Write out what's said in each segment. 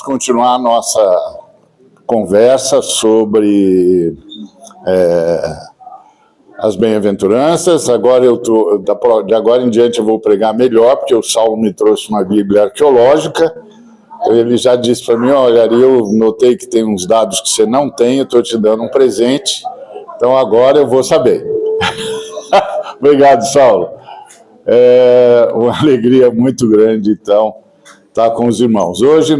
Continuar a nossa conversa sobre as bem-aventuranças. Agora de agora em diante eu vou pregar melhor, porque o Saulo me trouxe uma Bíblia arqueológica. Ele já disse para mim: olha, eu notei que tem uns dados que você não tem, eu estou te dando um presente, então agora eu vou saber. Obrigado, Saulo. É uma alegria muito grande, então, estar com os irmãos. Hoje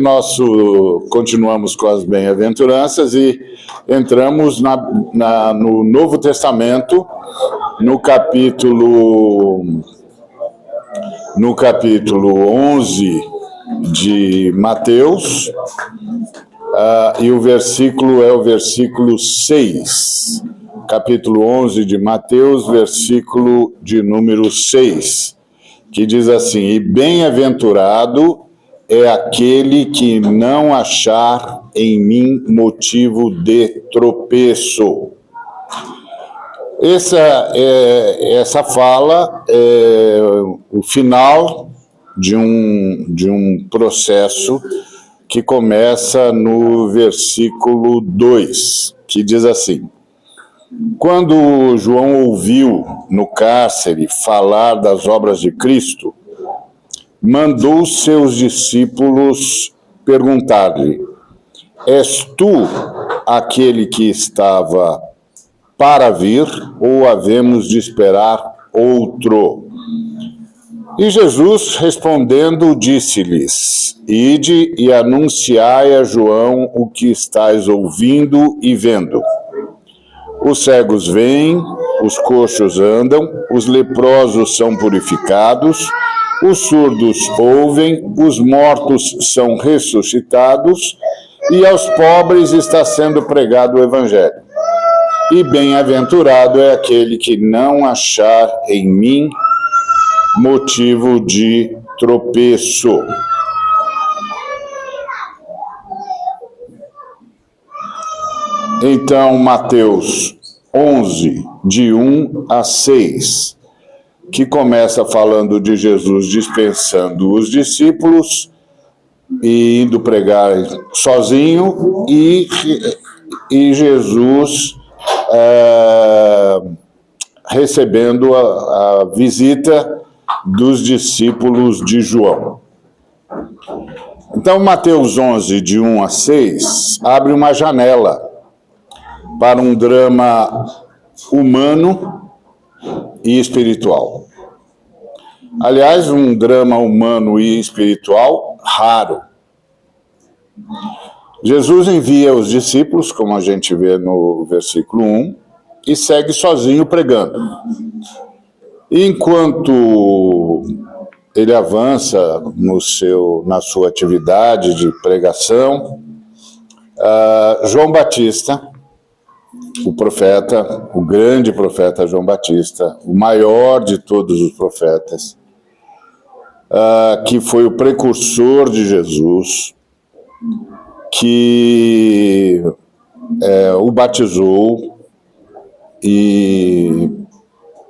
continuamos com as bem-aventuranças e entramos no Novo Testamento, no capítulo 11 de Mateus, e o versículo é o versículo 6. Capítulo 11 de Mateus, versículo de número 6, que diz assim: e bem-aventurado é aquele que não achar em mim motivo de tropeço. Essa fala é o final de um processo que começa no versículo 2, que diz assim: quando João ouviu no cárcere falar das obras de Cristo, mandou seus discípulos perguntar-lhe: és tu aquele que estava para vir, ou havemos de esperar outro? E Jesus, respondendo, disse-lhes: ide e anunciai a João o que estáis ouvindo e vendo. Os cegos veem, os coxos andam, os leprosos são purificados, os surdos ouvem, os mortos são ressuscitados, e aos pobres está sendo pregado o Evangelho. E bem-aventurado é aquele que não achar em mim motivo de tropeço. Então, Mateus 11, de 1 a 6, que começa falando de Jesus dispensando os discípulos e indo pregar sozinho, e Jesus recebendo a visita dos discípulos de João. Então, Mateus 11, de 1 a 6, abre uma janela para um drama humano e espiritual. Aliás, um drama humano e espiritual raro. Jesus envia os discípulos, como a gente vê no versículo 1, e segue sozinho pregando. E enquanto ele avança na sua atividade de pregação, João Batista, o profeta, o grande profeta João Batista, o maior de todos os profetas, que foi o precursor de Jesus, que o batizou e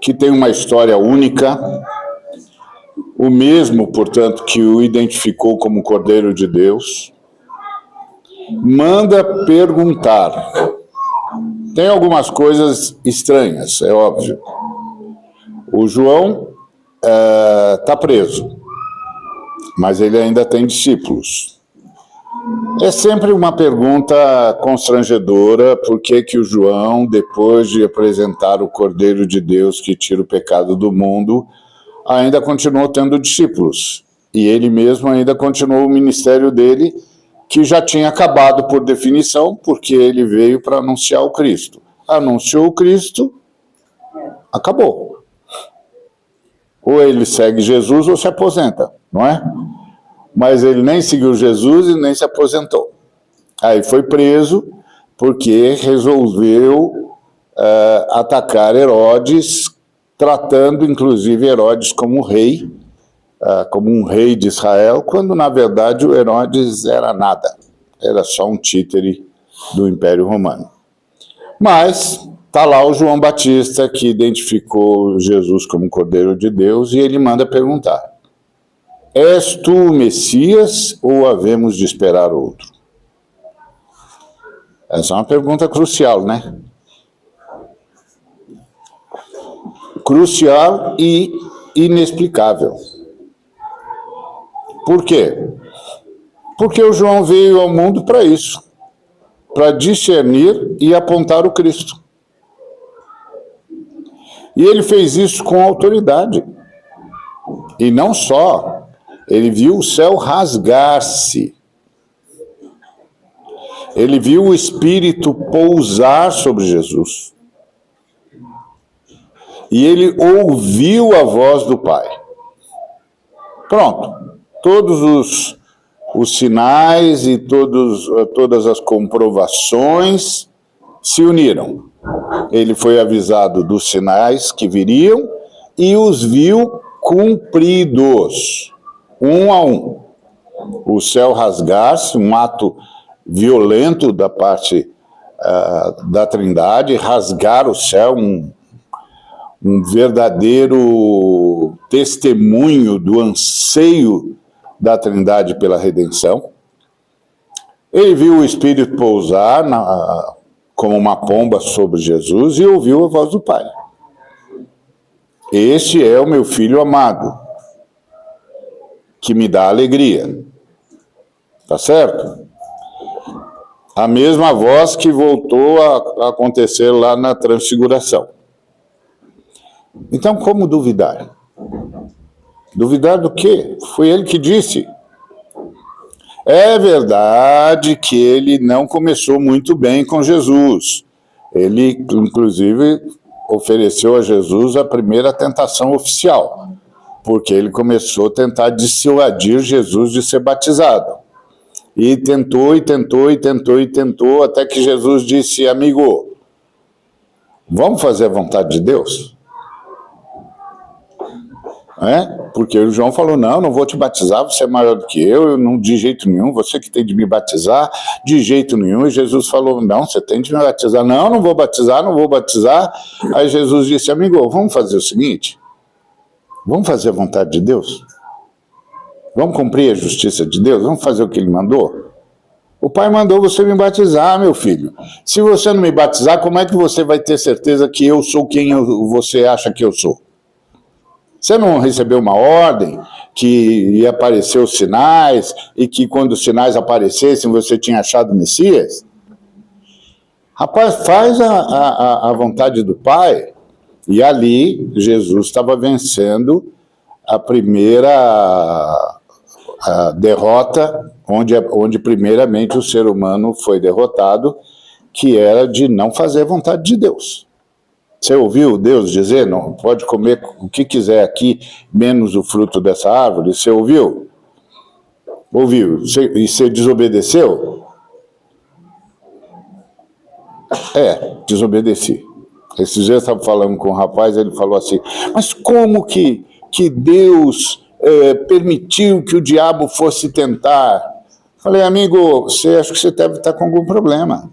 que tem uma história única, o mesmo, portanto, que o identificou como Cordeiro de Deus, manda perguntar. Tem algumas coisas estranhas, é óbvio. O João está preso, mas ele ainda tem discípulos. É sempre uma pergunta constrangedora: por que o João, depois de apresentar o Cordeiro de Deus que tira o pecado do mundo, ainda continuou tendo discípulos? E ele mesmo ainda continuou o ministério dele, que já tinha acabado por definição, porque ele veio para anunciar o Cristo. Anunciou o Cristo, acabou. Ou ele segue Jesus ou se aposenta, não é? Mas ele nem seguiu Jesus e nem se aposentou. Aí foi preso porque resolveu atacar Herodes, tratando inclusive Herodes como rei, como um rei de Israel, quando na verdade o Herodes era nada, era só um títere do Império Romano. Mas está lá o João Batista, que identificou Jesus como Cordeiro de Deus, e ele manda perguntar. És tu o Messias ou havemos de esperar outro? Essa é uma pergunta crucial, né? Crucial e inexplicável. Por quê? Porque o João veio ao mundo para isso, para discernir e apontar o Cristo. E ele fez isso com autoridade. E não só, ele viu o céu rasgar-se. Ele viu o Espírito pousar sobre Jesus. E ele ouviu a voz do Pai. Pronto. Todos os sinais e todas as comprovações se uniram. Ele foi avisado dos sinais que viriam e os viu cumpridos, um a um. O céu rasgar-se, um ato violento da parte da Trindade, rasgar o céu, um verdadeiro testemunho do anseio da Trindade pela redenção. Ele viu o Espírito pousar como uma pomba sobre Jesus e ouviu a voz do Pai. Este é o meu filho amado, que me dá alegria. Tá certo? A mesma voz que voltou a acontecer lá na Transfiguração. Então, como duvidar? Duvidar do quê? Foi ele que disse. É verdade que ele não começou muito bem com Jesus. Ele, inclusive, ofereceu a Jesus a primeira tentação oficial, porque ele começou a tentar dissuadir Jesus de ser batizado. E tentou, até que Jesus disse: amigo, vamos fazer a vontade de Deus? Porque o João falou: não vou te batizar, você é maior do que eu não, de jeito nenhum, você que tem de me batizar, de jeito nenhum. E Jesus falou: não, você tem de me batizar. Não vou batizar. Aí Jesus disse: amigo, vamos fazer o seguinte, vamos fazer a vontade de Deus? Vamos cumprir a justiça de Deus? Vamos fazer o que ele mandou? O Pai mandou você me batizar, meu filho. Se você não me batizar, como é que você vai ter certeza que eu sou quem você acha que eu sou? Você não recebeu uma ordem que ia aparecer os sinais e que quando os sinais aparecessem você tinha achado o Messias? Rapaz, faz a vontade do Pai. E ali Jesus estava vencendo a primeira derrota, onde primeiramente o ser humano foi derrotado, que era de não fazer a vontade de Deus. Você ouviu Deus dizer: não pode comer o que quiser aqui, menos o fruto dessa árvore? Você ouviu? Ouviu. E você desobedeceu? Desobedeci. Esses dias eu estava falando com um rapaz, ele falou assim: mas como que Deus permitiu que o diabo fosse tentar? Falei: amigo, acho que você deve estar com algum problema.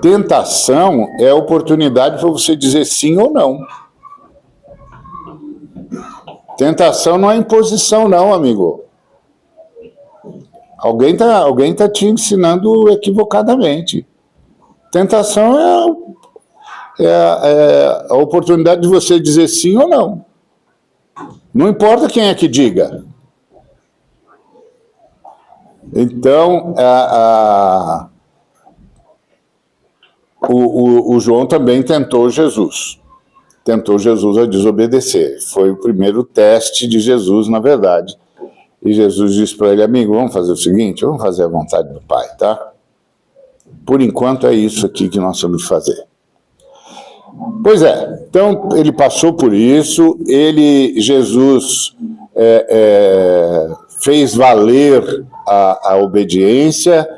Tentação é a oportunidade para você dizer sim ou não. Tentação não é imposição, não, amigo. Alguém tá te ensinando equivocadamente. Tentação é a oportunidade de você dizer sim ou não. Não importa quem é que diga. Então, o João também tentou Jesus a desobedecer. Foi o primeiro teste de Jesus, na verdade. E Jesus disse para ele: amigo, vamos fazer o seguinte, vamos fazer a vontade do Pai, tá? Por enquanto é isso aqui que nós temos de fazer. Pois é, então ele passou por isso, Jesus fez valer a obediência.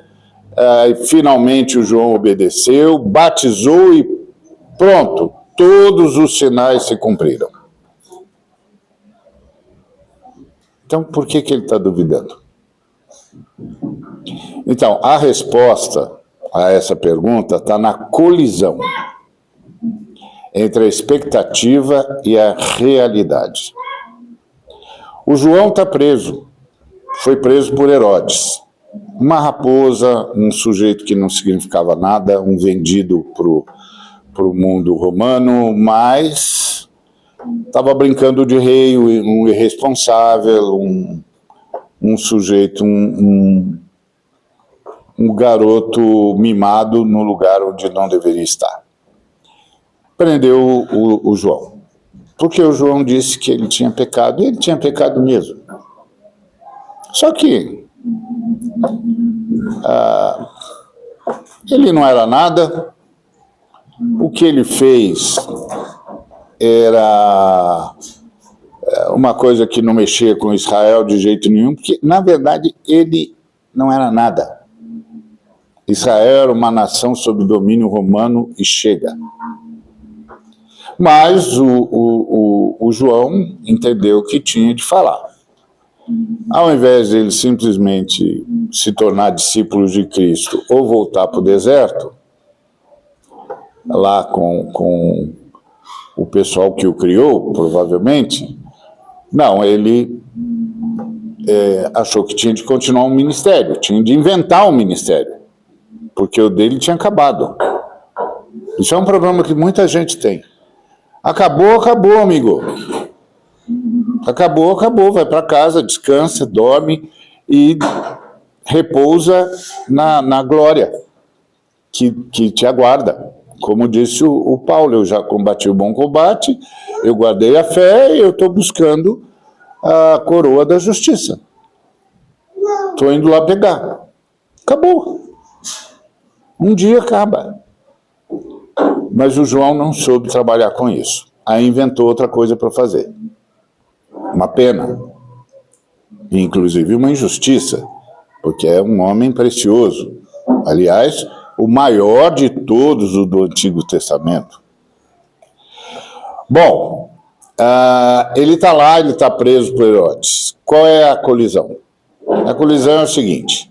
Finalmente o João obedeceu, batizou e pronto, todos os sinais se cumpriram. Então, por que ele está duvidando? Então, a resposta a essa pergunta está na colisão entre a expectativa e a realidade. O João está preso, foi preso por Herodes. Uma raposa, um sujeito que não significava nada, um vendido para o mundo romano, mas estava brincando de rei, um irresponsável, um sujeito, um garoto mimado no lugar onde não deveria estar. Prendeu o João, porque o João disse que ele tinha pecado, e ele tinha pecado mesmo. Só que ele não era nada, o que ele fez era uma coisa que não mexia com Israel de jeito nenhum, porque, na verdade, ele não era nada. Israel era uma nação sob domínio romano e chega. Mas o João entendeu que tinha de falar. Ao invés de ele simplesmente se tornar discípulo de Cristo ou voltar para o deserto, lá com o pessoal que o criou, provavelmente, não, ele achou que tinha de continuar um ministério, tinha de inventar um ministério, porque o dele tinha acabado. Isso é um problema que muita gente tem. Acabou, amigo. Acabou, vai para casa, descansa, dorme e repousa na glória que te aguarda. Como disse o Paulo, eu já combati o bom combate, eu guardei a fé e eu estou buscando a coroa da justiça. Estou indo lá pegar. Acabou. Um dia acaba. Mas o João não soube trabalhar com isso. Aí inventou outra coisa para fazer. Uma pena. Inclusive uma injustiça, porque é um homem precioso. Aliás, o maior de todos o do Antigo Testamento. Bom, ele está lá, ele está preso por Herodes. Qual é a colisão? A colisão é o seguinte: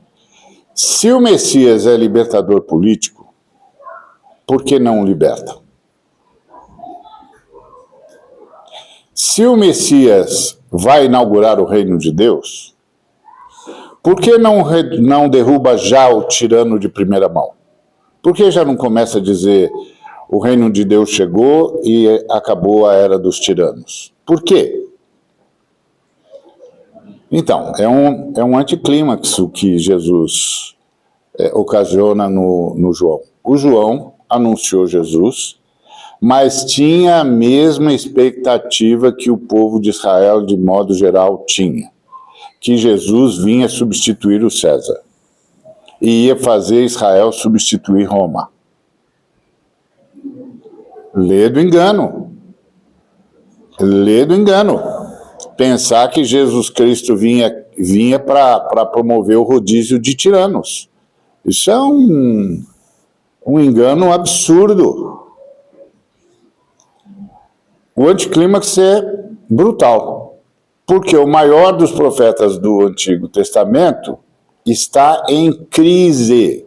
se o Messias é libertador político, por que não o liberta? Se o Messias vai inaugurar o reino de Deus, por que não derruba já o tirano de primeira mão? Por que já não começa a dizer o reino de Deus chegou e acabou a era dos tiranos? Por quê? Então, é um anticlímax o que Jesus ocasiona no João. O João anunciou Jesus, mas tinha a mesma expectativa que o povo de Israel, de modo geral, tinha. Que Jesus vinha substituir o César. E ia fazer Israel substituir Roma. Lê do engano. Lê do engano. Pensar que Jesus Cristo vinha para promover o rodízio de tiranos. Isso é um engano absurdo. O anticlímax é brutal, porque o maior dos profetas do Antigo Testamento está em crise.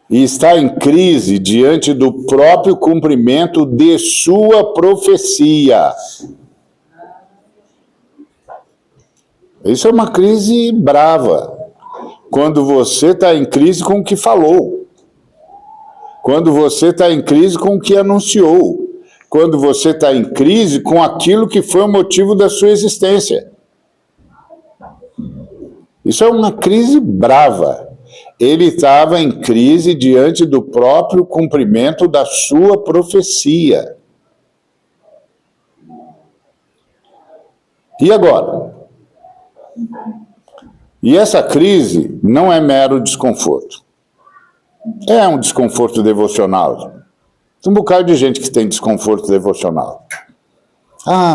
E está em crise diante do próprio cumprimento de sua profecia. Isso é uma crise brava. Quando você está em crise com o que falou. Quando você está em crise com o que anunciou. Quando você está em crise com aquilo que foi o motivo da sua existência. Isso é uma crise brava. Ele estava em crise diante do próprio cumprimento da sua profecia. E agora? E essa crise não é mero desconforto. É um desconforto devocional. Tem um bocado de gente que tem desconforto devocional.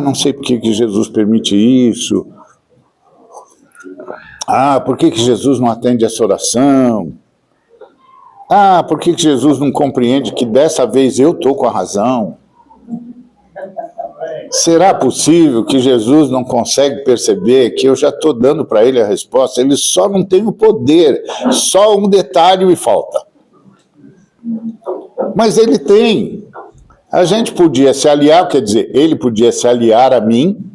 Não sei por que Jesus permite isso. Por que Jesus não atende essa oração? Por que Jesus não compreende que dessa vez eu estou com a razão? Será possível que Jesus não consegue perceber que eu já estou dando para ele a resposta? Ele só não tem o poder, só um detalhe me falta. Mas ele tem. A gente podia se aliar, quer dizer, ele podia se aliar a mim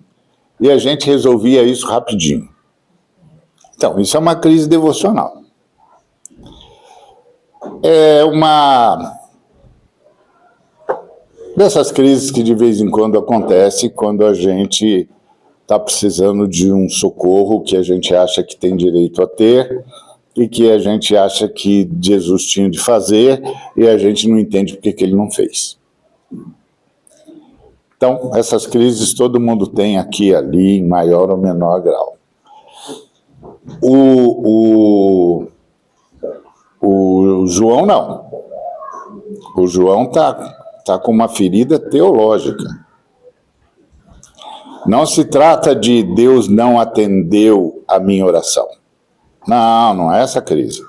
e a gente resolvia isso rapidinho. Então, isso é uma crise devocional. É uma dessas crises que de vez em quando acontece quando a gente está precisando de um socorro que a gente acha que tem direito a ter e que a gente acha que Jesus tinha de fazer e a gente não entende porque que ele não fez. Então, essas crises todo mundo tem aqui e ali, em maior ou menor grau. O João não. O João está com uma ferida teológica. Não se trata de Deus não atendeu a minha oração. Não é essa a crise.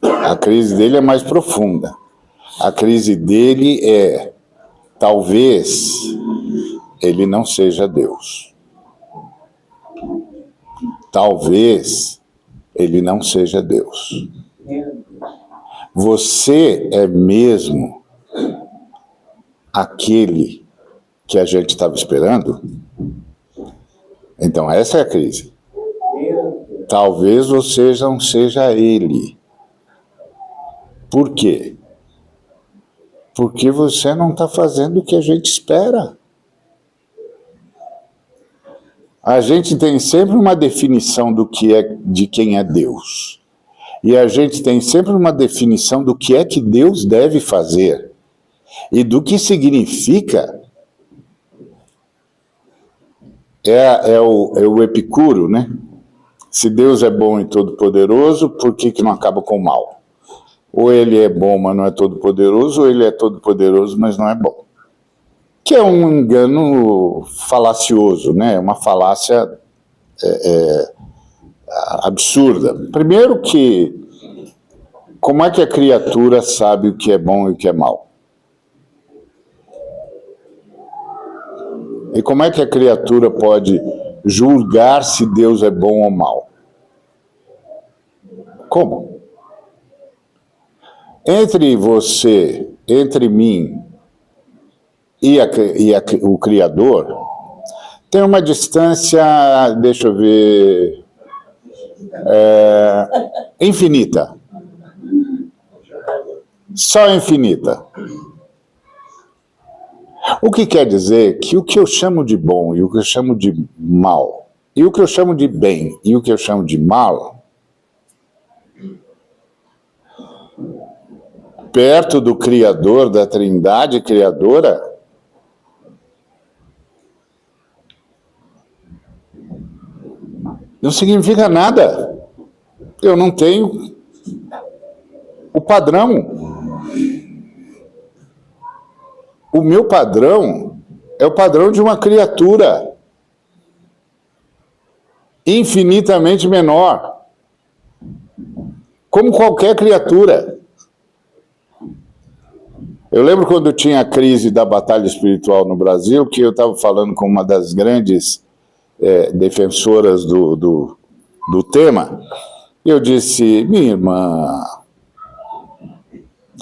A crise dele é mais profunda. A crise dele é, talvez ele não seja Deus. Talvez ele não seja Deus. Você é mesmo aquele que a gente estava esperando? Então, essa é a crise. Talvez você não seja ele. Por quê? Porque você não está fazendo o que a gente espera. A gente tem sempre uma definição do que é, de quem é Deus. E a gente tem sempre uma definição do que é que Deus deve fazer. E do que significa. É o Epicuro, né? Se Deus é bom e todo-poderoso, por que não acaba com o mal? Ou ele é bom, mas não é todo-poderoso, ou ele é todo-poderoso, mas não é bom. Que é um engano falacioso, né? Uma falácia absurda. Primeiro que, como é que a criatura sabe o que é bom e o que é mal? E como é que a criatura pode julgar se Deus é bom ou mal? Como? Entre você, entre mim e o Criador, tem uma distância, deixa eu ver, infinita. Só infinita. O que quer dizer que o que eu chamo de bom e o que eu chamo de mal, e o que eu chamo de bem e o que eu chamo de mal, perto do Criador, da Trindade Criadora, não significa nada. Eu não tenho o padrão. O meu padrão é o padrão de uma criatura infinitamente menor, como qualquer criatura. Eu lembro quando tinha a crise da batalha espiritual no Brasil, que eu estava falando com uma das grandes defensoras do tema, eu disse, minha irmã,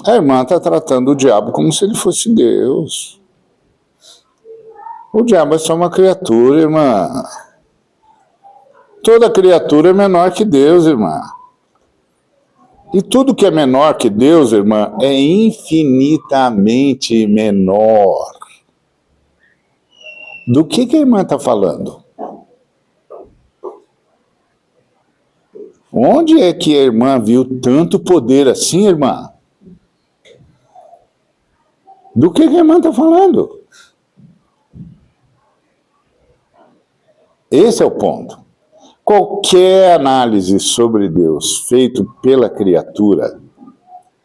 a irmã está tratando o diabo como se ele fosse Deus. O diabo é só uma criatura, irmã. Toda criatura é menor que Deus, irmã. E tudo que é menor que Deus, irmã, é infinitamente menor. Do que a irmã está falando? Onde é que a irmã viu tanto poder assim, irmã? Do que a irmã está falando? Esse é o ponto. Qualquer análise sobre Deus feito pela criatura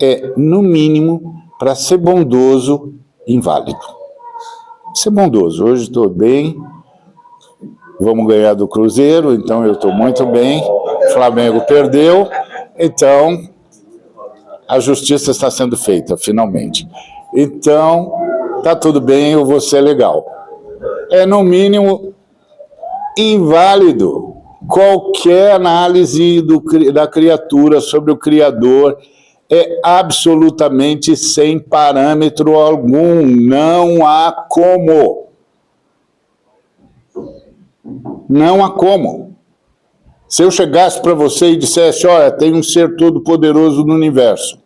é, no mínimo, para ser bondoso, inválido. Ser bondoso. Hoje estou bem, vamos ganhar do Cruzeiro, então eu estou muito bem. Flamengo perdeu, então a justiça está sendo feita, finalmente. Então, tá tudo bem, eu vou ser legal. É, no mínimo, inválido. Qualquer análise da criatura sobre o Criador é absolutamente sem parâmetro algum. Não há como. Não há como. Se eu chegasse para você e dissesse, olha, tem um ser todo-poderoso no universo.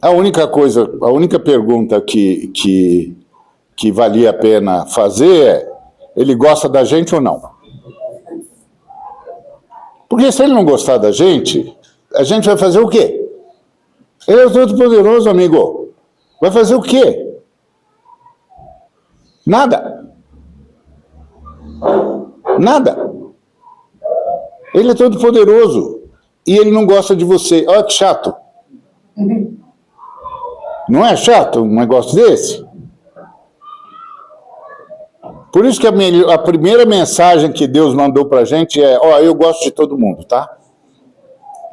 A única pergunta que valia a pena fazer é, ele gosta da gente ou não? Porque se ele não gostar da gente, a gente vai fazer o quê? Ele é todo-poderoso, amigo. Vai fazer o quê? Nada. Nada. Ele é todo-poderoso e ele não gosta de você. Olha que chato. Não é chato um negócio desse? Por isso que a primeira mensagem que Deus mandou para a gente é, ó, eu gosto de todo mundo, tá?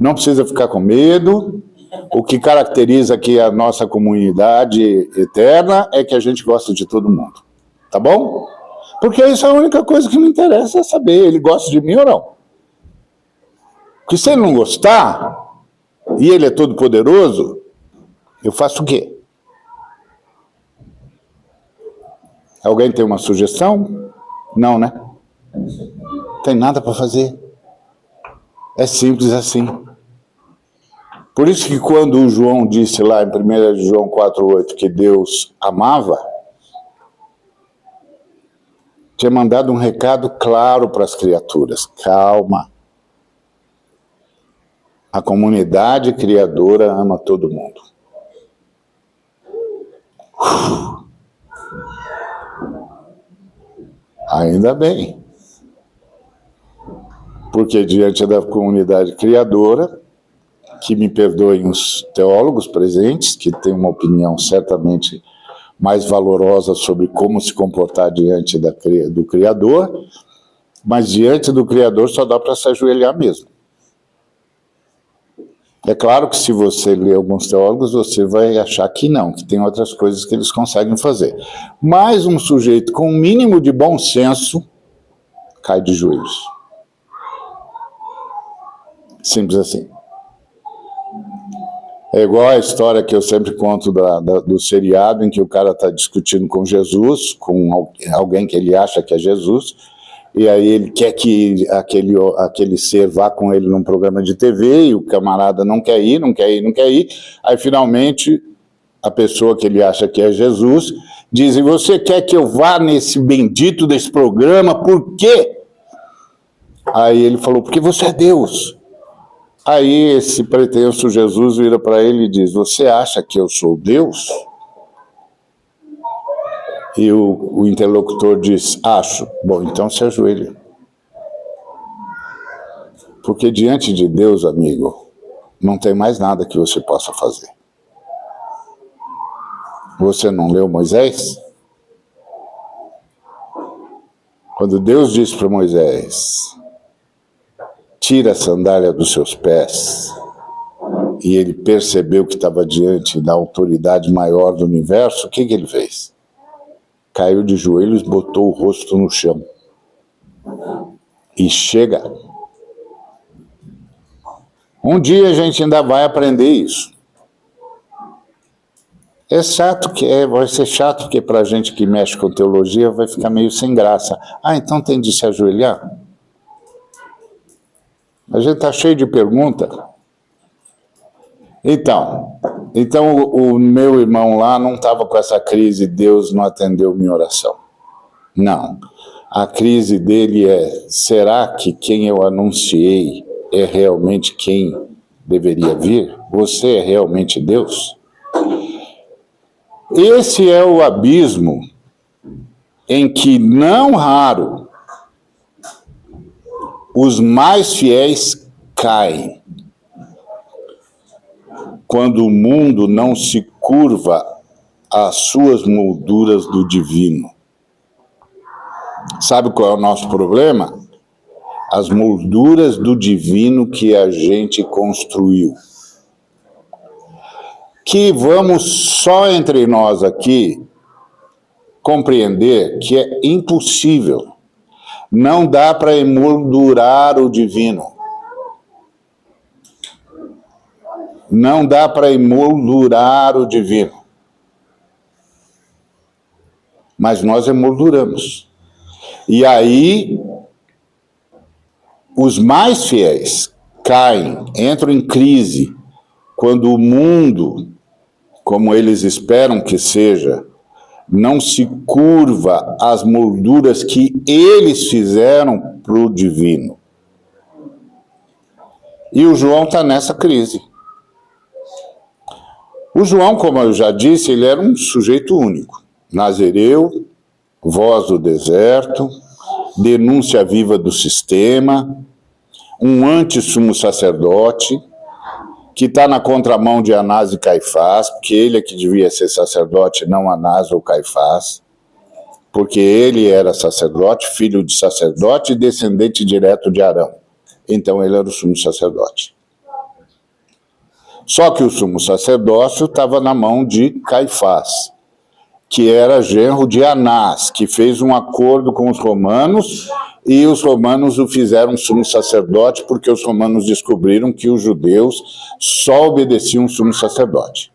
Não precisa ficar com medo. O que caracteriza aqui a nossa comunidade eterna é que a gente gosta de todo mundo. Tá bom? Porque isso é a única coisa que me interessa saber, ele gosta de mim ou não. Porque se ele não gostar, e ele é todo poderoso, eu faço o quê? Alguém tem uma sugestão? Não, né? Tem nada para fazer. É simples assim. Por isso que quando o João disse lá em 1 João 4,8 que Deus amava, tinha mandado um recado claro para as criaturas. Calma. A comunidade criadora ama todo mundo. Ainda bem. Porque diante da comunidade criadora, que me perdoem os teólogos presentes, que têm uma opinião certamente mais valorosa sobre como se comportar diante do Criador, mas diante do Criador só dá para se ajoelhar mesmo. É claro que se você ler alguns teólogos, você vai achar que não, que tem outras coisas que eles conseguem fazer. Mas um sujeito com um mínimo de bom senso cai de joelhos. Simples assim. É igual a história que eu sempre conto do seriado em que o cara está discutindo com Jesus, com alguém que ele acha que é Jesus, e aí ele quer que aquele ser vá com ele num programa de TV, e o camarada não quer ir, aí finalmente a pessoa que ele acha que é Jesus diz, e você quer que eu vá nesse bendito desse programa, por quê? Aí ele falou, porque você é Deus. Aí esse pretenso Jesus vira para ele e diz, você acha que eu sou Deus? E o interlocutor diz, acho. Bom, então se ajoelhe. Porque diante de Deus, amigo, não tem mais nada que você possa fazer. Você não leu Moisés? Quando Deus disse para Moisés, tira a sandália dos seus pés, e ele percebeu que estava diante da autoridade maior do universo, o que ele fez? Caiu de joelhos, botou o rosto no chão. E chega. Um dia a gente ainda vai aprender isso. É chato vai ser chato, porque para a gente que mexe com teologia vai ficar meio sem graça. Ah, então tem de se ajoelhar? A gente está cheio de perguntas. Então o meu irmão lá não estava com essa crise, Deus não atendeu minha oração. Não. A crise dele é, será que quem eu anunciei é realmente quem deveria vir? Você é realmente Deus? Esse é o abismo em que, não raro, os mais fiéis caem. Quando o mundo não se curva às suas molduras do divino. Sabe qual é o nosso problema? As molduras do divino que a gente construiu. Que vamos só entre nós aqui compreender que é impossível. Não dá para emoldurar o divino. Não dá para emoldurar o divino. Mas nós emolduramos. E aí, os mais fiéis caem, entram em crise, quando o mundo, como eles esperam que seja, não se curva às molduras que eles fizeram para o divino. E o João está nessa crise. O João, como eu já disse, ele era um sujeito único. Nazireu, voz do deserto, denúncia viva do sistema, um anti-sumo sacerdote, que está na contramão de Anás e Caifás, porque ele é que devia ser sacerdote, não Anás ou Caifás, porque ele era sacerdote, filho de sacerdote e descendente direto de Arão. Então ele era o sumo sacerdote. Só que o sumo sacerdócio estava na mão de Caifás, que era genro de Anás, que fez um acordo com os romanos, e os romanos o fizeram sumo sacerdote, porque os romanos descobriram que os judeus só obedeciam o sumo sacerdote.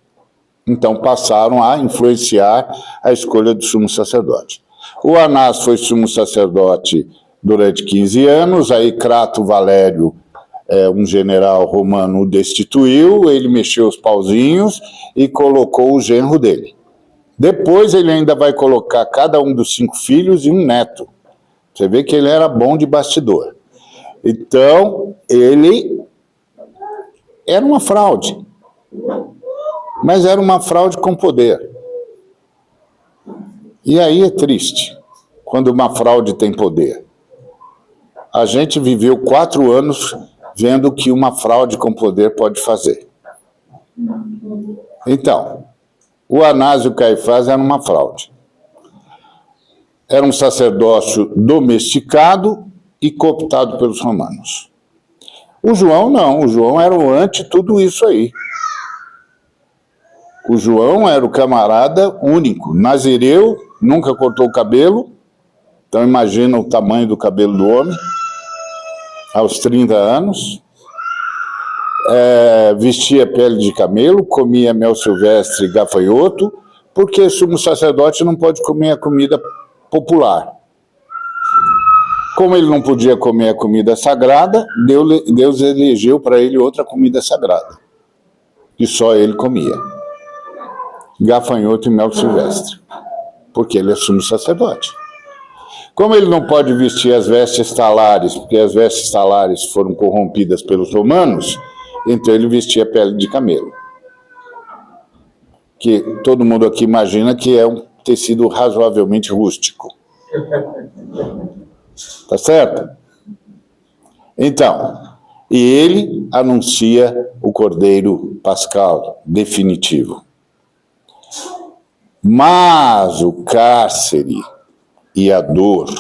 Então passaram a influenciar a escolha do sumo sacerdote. O Anás foi sumo sacerdote durante 15 anos, aí Crato Valério, um general romano, o destituiu, ele mexeu os pauzinhos e colocou o genro dele. Depois ele ainda vai colocar cada um dos 5 filhos e um neto. Você vê que ele era bom de bastidor. Então, ele era uma fraude. Mas era uma fraude com poder. E aí é triste, quando uma fraude tem poder. A gente viveu 4 anos vendo o que uma fraude com poder pode fazer. Então, o Anás e o Caifás eram uma fraude. Era um sacerdócio domesticado e cooptado pelos romanos. O João não, o João era o anti tudo isso aí. O João era o camarada único, nazireu, nunca cortou o cabelo, então imagina o tamanho do cabelo do homem, aos 30 anos, vestia pele de camelo, comia mel silvestre e gafanhoto, porque sumo sacerdote não pode comer a comida popular. Como ele não podia comer a comida sagrada, Deus elegeu para ele outra comida sagrada, que só ele comia. Gafanhoto e mel silvestre, porque ele é sumo sacerdote. Como ele não pode vestir as vestes talares, porque as vestes talares foram corrompidas pelos romanos, então ele vestia pele de camelo. Que todo mundo aqui imagina que é um tecido razoavelmente rústico. Tá certo? Então, e ele anuncia o Cordeiro Pascal definitivo. Mas o cárcere e a dor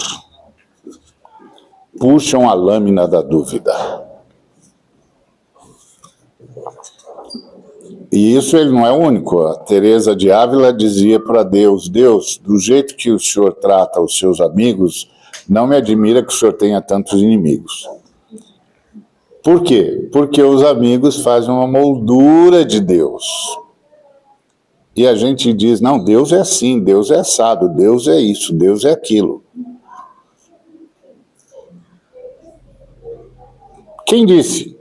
puxam a lâmina da dúvida. E isso ele não é o único. A Teresa de Ávila dizia para Deus: Deus, do jeito que o Senhor trata os seus amigos, não me admira que o Senhor tenha tantos inimigos. Por quê? Porque os amigos fazem uma moldura de Deus. E a gente diz, não, Deus é assim, Deus é assado, Deus é isso, Deus é aquilo. Quem disse?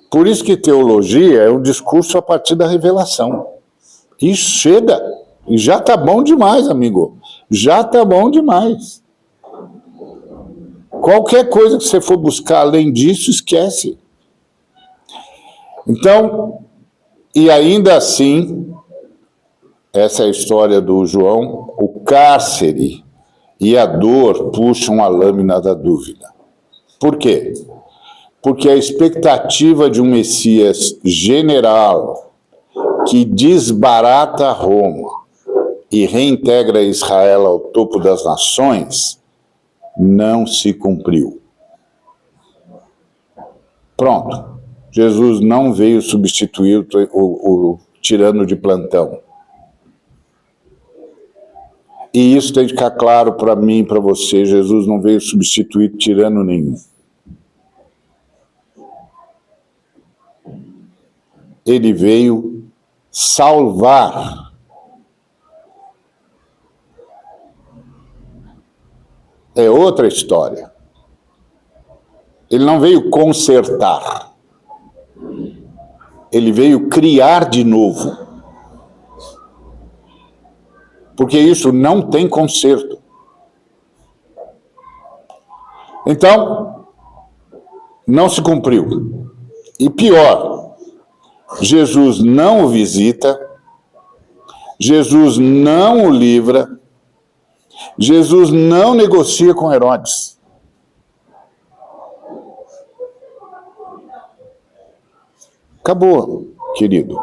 Por isso que teologia é um discurso a partir da revelação. E chega, e já está bom demais, amigo. Já está bom demais. Qualquer coisa que você for buscar além disso, esquece. Então, e ainda assim, essa é a história do João, o cárcere e a dor puxam a lâmina da dúvida. Por quê? Porque a expectativa de um Messias general que desbarata Roma e reintegra Israel ao topo das nações não se cumpriu. Pronto. Jesus não veio substituir o tirano de plantão. E isso tem que ficar claro para mim e para você. Jesus não veio substituir tirano nenhum. ele veio salvar. É outra história. Ele não veio consertar. Ele veio criar de novo. Porque isso não tem conserto. Então, não se cumpriu. E pior, Jesus não o visita, Jesus não o livra, Jesus não negocia com Herodes. Acabou, querido.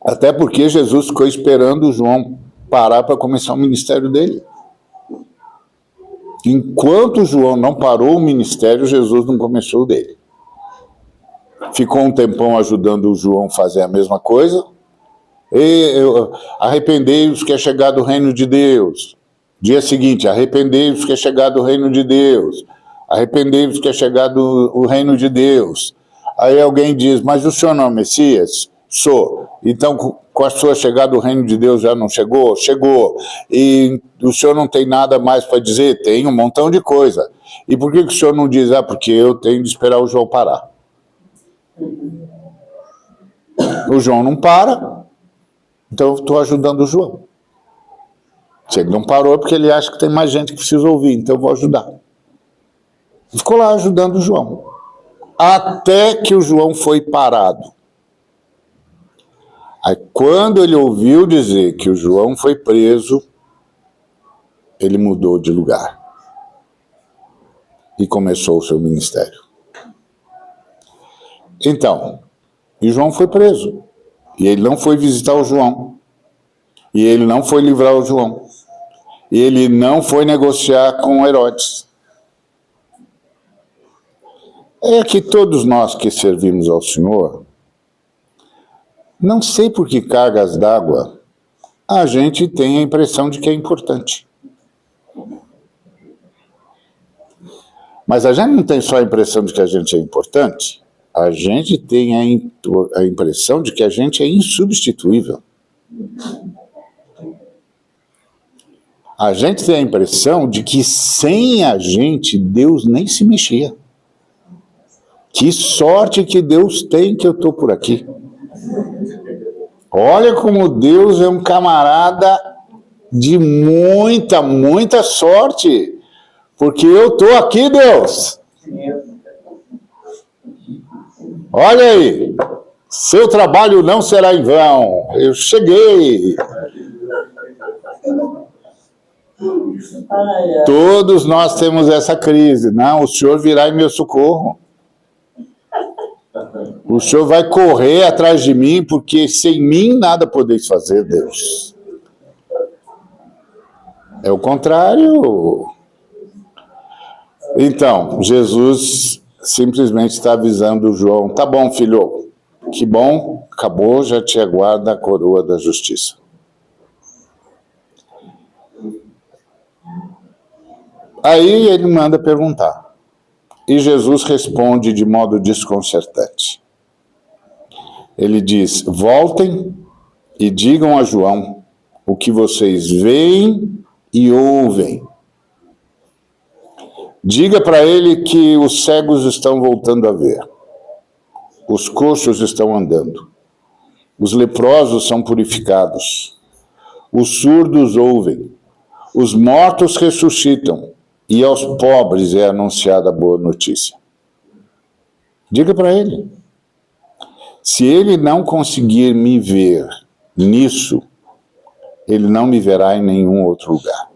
Até porque Jesus ficou esperando o João parar para começar o ministério dele. Enquanto João não parou o ministério, Jesus não começou o dele. Ficou um tempão ajudando o João a fazer a mesma coisa. Arrependei-vos que é chegado o reino de Deus. Dia seguinte, arrependei-vos que é chegado o reino de Deus. Arrependei-vos que é chegado o reino de Deus. Aí alguém diz, mas o senhor não é o Messias? Sou. Então, com a sua chegada o reino de Deus já não chegou? Chegou. E o senhor não tem nada mais para dizer? Tem um montão de coisa. E por que o senhor não diz? Porque eu tenho de esperar o João parar. O João não para, então eu estou ajudando o João. Se ele não parou é porque ele acha que tem mais gente que precisa ouvir, então eu vou ajudar. Ficou lá ajudando o João. Até que o João foi parado. Aí, quando ele ouviu dizer que o João foi preso, ele mudou de lugar e começou o seu ministério. Então, e João foi preso, e ele não foi visitar o João, e ele não foi livrar o João, e ele não foi negociar com Herodes. É que todos nós que servimos ao Senhor, não sei por que cargas d'água, a gente tem a impressão de que é importante. Mas a gente não tem só a impressão de que a gente é importante, a gente tem a impressão de que a gente é insubstituível. A gente tem a impressão de que sem a gente, Deus nem se mexia. Que sorte que Deus tem que eu estou por aqui. Olha como Deus é um camarada de muita, muita sorte. Porque eu estou aqui, Deus. Olha aí. Seu trabalho não será em vão. Eu cheguei. Todos nós temos essa crise. Não, o Senhor virá em meu socorro. O Senhor vai correr atrás de mim, porque sem mim nada podeis fazer, Deus. É o contrário. Então, Jesus simplesmente está avisando o João, tá bom, filho, que bom, acabou, já te aguarda a coroa da justiça. Aí ele manda perguntar. E Jesus responde de modo desconcertante. Ele diz, voltem e digam a João o que vocês veem e ouvem. Diga para ele que os cegos estão voltando a ver. Os coxos estão andando. Os leprosos são purificados. Os surdos ouvem. Os mortos ressuscitam. E aos pobres é anunciada a boa notícia. Diga para ele. Se ele não conseguir me ver nisso, ele não me verá em nenhum outro lugar.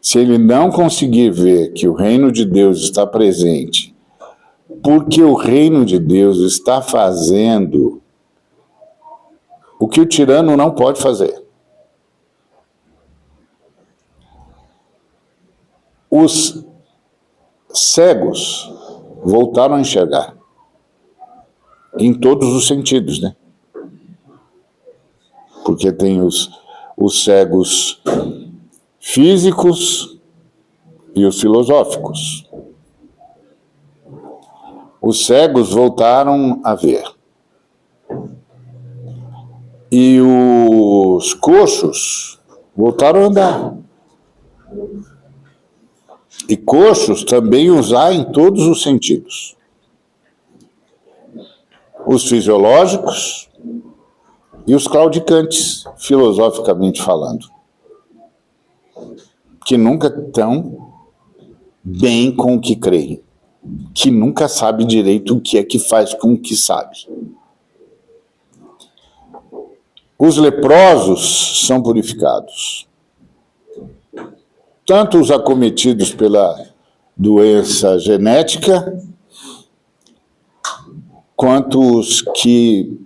Se ele não conseguir ver que o reino de Deus está presente, porque o reino de Deus está fazendo o que o tirano não pode fazer. Os cegos voltaram a enxergar. Em todos os sentidos, né? Porque tem os cegos físicos e os filosóficos. Os cegos voltaram a ver. E os coxos voltaram a andar. E coxos também usar em todos os sentidos. Os fisiológicos e os claudicantes, filosoficamente falando, que nunca estão bem com o que creem, que nunca sabe direito o que é que faz com o que sabe. Os leprosos são purificados. Tanto os acometidos pela doença genética, quanto os que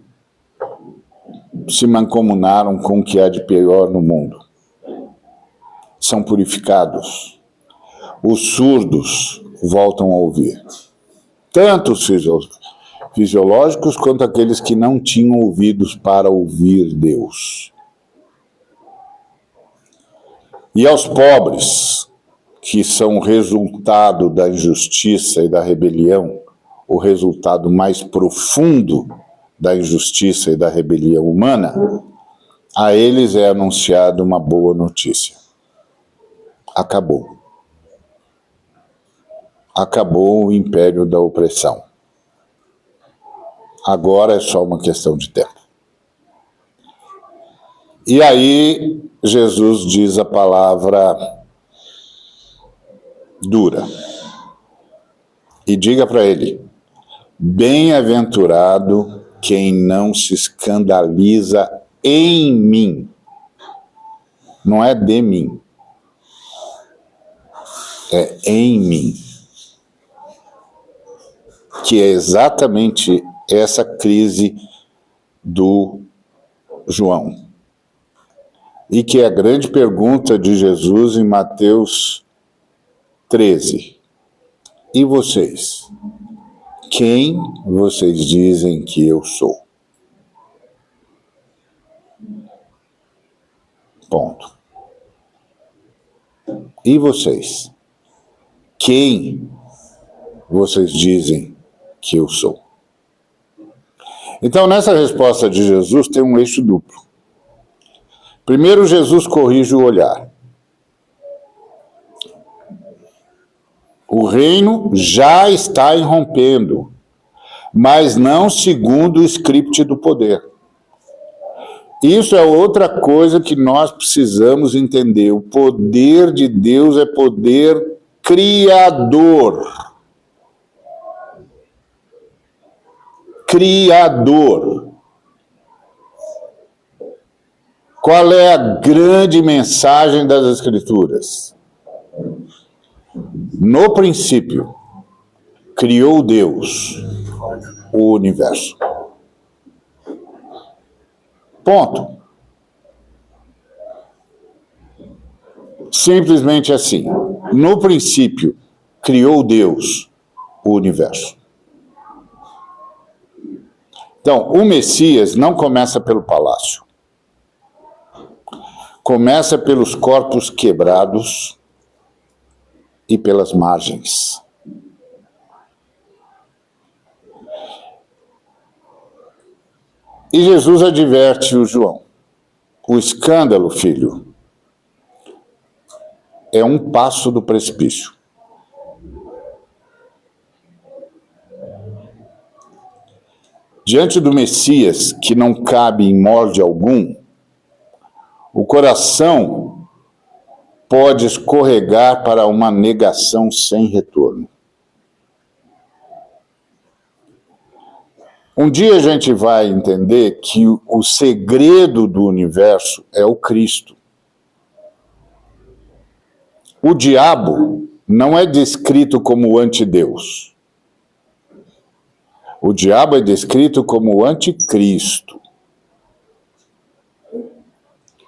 se mancomunaram com o que há de pior no mundo. São purificados. Os surdos voltam a ouvir. Tanto os fisiológicos quanto aqueles que não tinham ouvidos para ouvir Deus. E aos pobres, que são o resultado da injustiça e da rebelião, o resultado mais profundo da injustiça e da rebelião humana, a eles é anunciada uma boa notícia. Acabou. Acabou o império da opressão. Agora é só uma questão de tempo. E aí Jesus diz a palavra dura. E diga para ele: bem-aventurado quem não se escandaliza em mim. Não é de mim. É em mim. Que é exatamente essa crise do João. E que é a grande pergunta de Jesus em Mateus 13. E vocês? Quem vocês dizem que eu sou? Ponto. E vocês? Quem vocês dizem que eu sou? Então, nessa resposta de Jesus tem um eixo duplo. Primeiro, Jesus corrige o olhar. O reino já está irrompendo, mas não segundo o script do poder. Isso é outra coisa que nós precisamos entender. O poder de Deus é poder criador. Criador. Qual é a grande mensagem das Escrituras? No princípio, criou Deus o universo. Ponto. Simplesmente assim. No princípio, criou Deus o universo. Então, o Messias não começa pelo palácio. Começa pelos corpos quebrados e pelas margens. E Jesus adverte o João. O escândalo, filho, é um passo do precipício. Diante do Messias, que não cabe em molde algum, o coração pode escorregar para uma negação sem retorno. Um dia a gente vai entender que o segredo do universo é o Cristo. O diabo não é descrito como antideus. O diabo é descrito como o anticristo.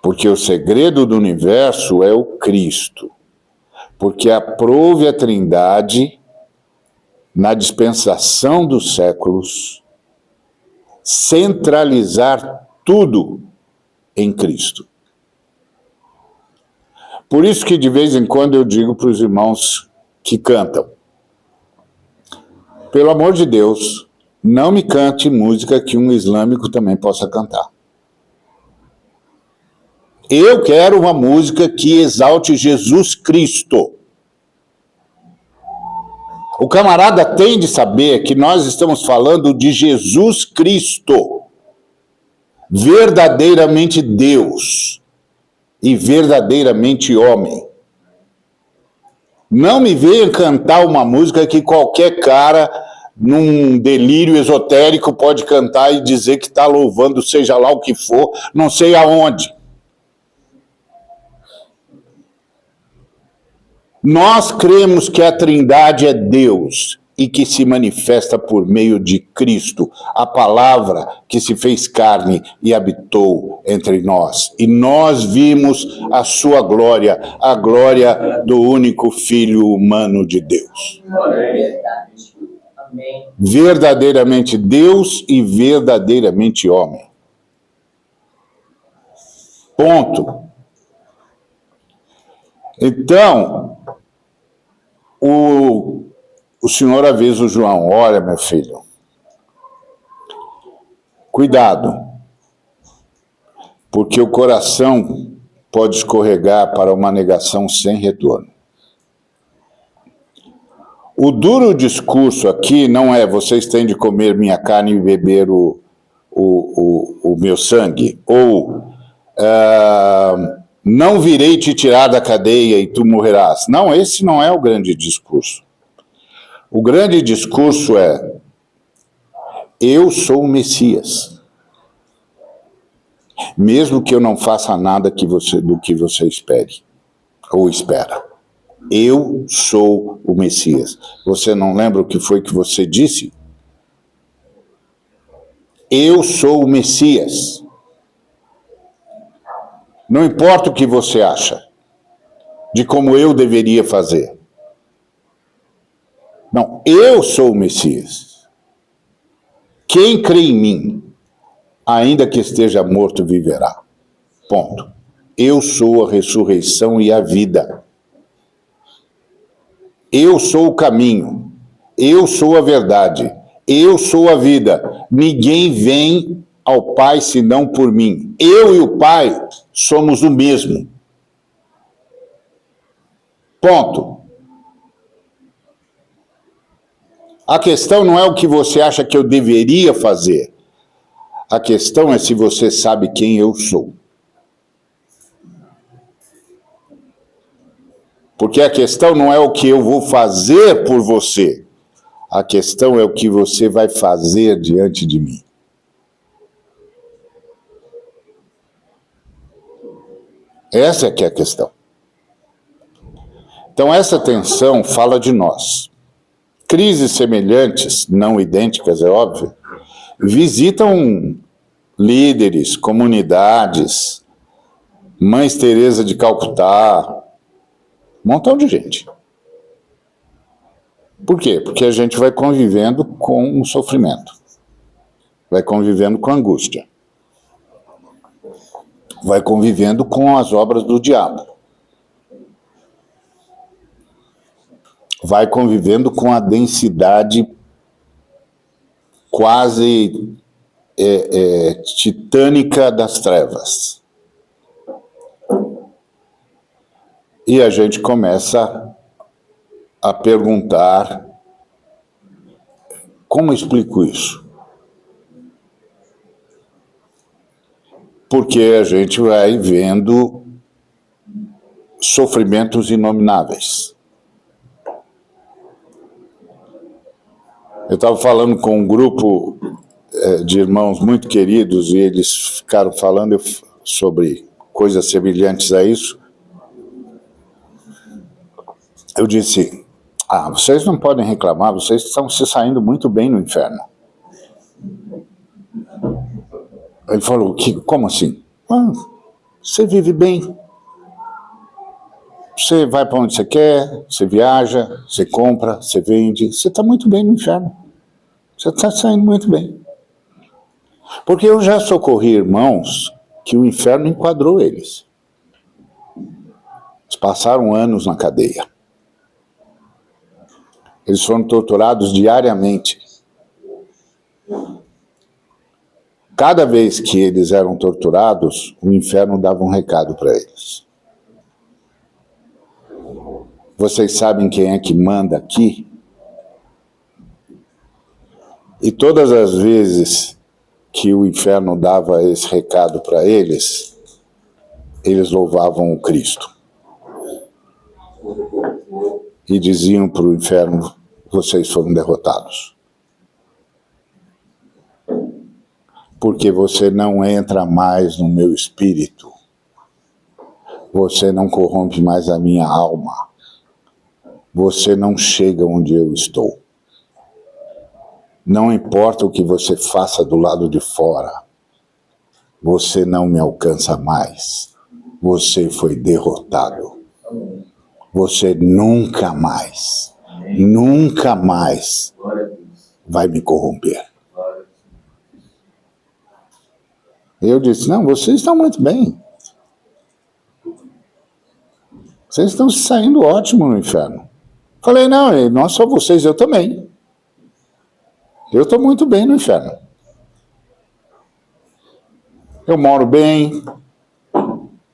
Porque o segredo do universo é o Cristo. Porque aprove a Trindade, na dispensação dos séculos, centralizar tudo em Cristo. Por isso que de vez em quando eu digo para os irmãos que cantam: pelo amor de Deus, não me cante música que um islâmico também possa cantar. Eu quero uma música que exalte Jesus Cristo. O camarada tem de saber que nós estamos falando de Jesus Cristo, verdadeiramente Deus e verdadeiramente homem. Não me venha cantar uma música que qualquer cara, num delírio esotérico, pode cantar e dizer que está louvando seja lá o que for, não sei aonde. Nós cremos que a Trindade é Deus e que se manifesta por meio de Cristo, a palavra que se fez carne e habitou entre nós. E nós vimos a sua glória, a glória do único Filho humano de Deus. Amém. Verdadeiramente Deus e verdadeiramente homem. Ponto. Então, o senhor avisa o João, olha, meu filho, cuidado, porque o coração pode escorregar para uma negação sem retorno. O duro discurso aqui não é vocês têm de comer minha carne e beber o meu sangue, ou não virei te tirar da cadeia e tu morrerás. Não, esse não é o grande discurso. O grande discurso é: eu sou o Messias. Mesmo que eu não faça nada do que você espere ou espera. Eu sou o Messias. Você não lembra o que foi que você disse? Eu sou o Messias. Não importa o que você acha de como eu deveria fazer. Não, eu sou o Messias. Quem crê em mim, ainda que esteja morto, viverá. Ponto. Eu sou a ressurreição e a vida. Eu sou o caminho. Eu sou a verdade. Eu sou a vida. Ninguém vem ao Pai senão por mim. Eu e o Pai somos o mesmo. Ponto. A questão não é o que você acha que eu deveria fazer. A questão é se você sabe quem eu sou. Porque a questão não é o que eu vou fazer por você. A questão é o que você vai fazer diante de mim. Essa é que é a questão. Então, essa tensão fala de nós. Crises semelhantes, não idênticas, é óbvio, visitam líderes, comunidades, Mães Teresa de Calcutá, um montão de gente. Por quê? Porque a gente vai convivendo com o sofrimento, vai convivendo com a angústia, vai convivendo com as obras do diabo, vai convivendo com a densidade quase titânica das trevas. E a gente começa a perguntar: como eu explico isso? Porque a gente vai vendo sofrimentos inomináveis. Eu estava falando com um grupo de irmãos muito queridos e eles ficaram falando sobre coisas semelhantes a isso. Eu disse: vocês não podem reclamar, vocês estão se saindo muito bem no inferno. Ele falou: como assim? Você vive bem. Você vai para onde você quer, você viaja, você compra, você vende. Você está muito bem no inferno. Você está saindo muito bem. Porque eu já socorri irmãos que o inferno enquadrou eles. Eles passaram anos na cadeia. Eles foram torturados diariamente. Cada vez que eles eram torturados, o inferno dava um recado para eles. Vocês sabem quem é que manda aqui? E todas as vezes que o inferno dava esse recado para eles, eles louvavam o Cristo. E diziam para o inferno: vocês foram derrotados. Porque você não entra mais no meu espírito. Você não corrompe mais a minha alma. Você não chega onde eu estou. Não importa o que você faça do lado de fora, você não me alcança mais. Você foi derrotado. Você nunca mais vai me corromper. Eu disse: não, vocês estão muito bem. Vocês estão se saindo ótimo no inferno. Falei: não, não só vocês, eu também. Eu estou muito bem no inferno. Eu moro bem,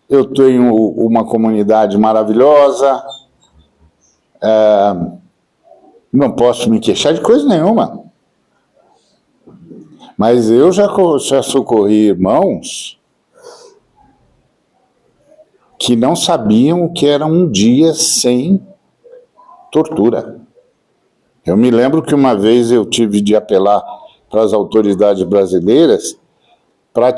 eu tenho uma comunidade maravilhosa, não posso me queixar de coisa nenhuma. Mas eu já socorri irmãos que não sabiam o que era um dia sem tortura. Eu me lembro que uma vez eu tive de apelar para as autoridades brasileiras para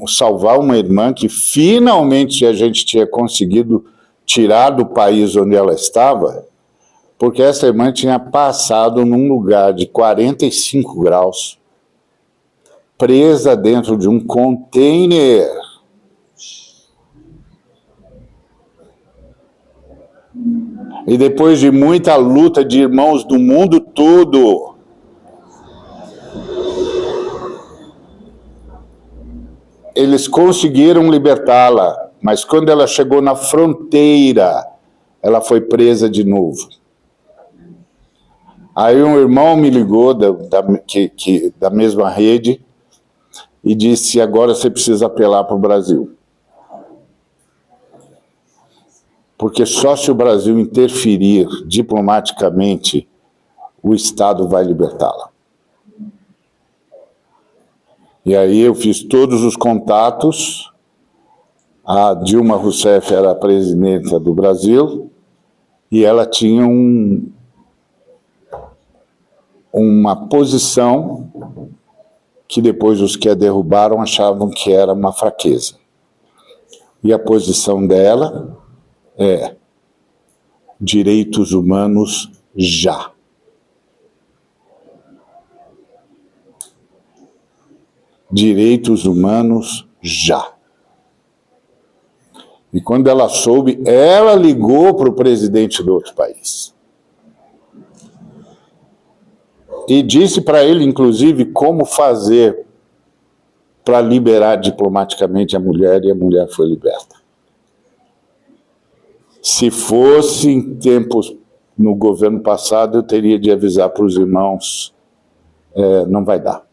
salvar uma irmã que finalmente a gente tinha conseguido tirar do país onde ela estava, porque essa irmã tinha passado num lugar de 45 graus, presa dentro de um container. E depois de muita luta de irmãos do mundo todo, eles conseguiram libertá-la, mas quando ela chegou na fronteira, ela foi presa de novo. Aí um irmão me ligou da mesma rede e disse: agora você precisa apelar para o Brasil. Porque só se o Brasil interferir diplomaticamente, o Estado vai libertá-la. E aí eu fiz todos os contatos. A Dilma Rousseff era a presidenta do Brasil e ela tinha uma posição que depois os que a derrubaram achavam que era uma fraqueza. E a posição dela é: direitos humanos já. Direitos humanos já. E quando ela soube, ela ligou para o presidente do outro país. E disse para ele, inclusive, como fazer para liberar diplomaticamente a mulher, e a mulher foi liberta. Se fosse em tempos no governo passado, eu teria de avisar para os irmãos: não vai dar.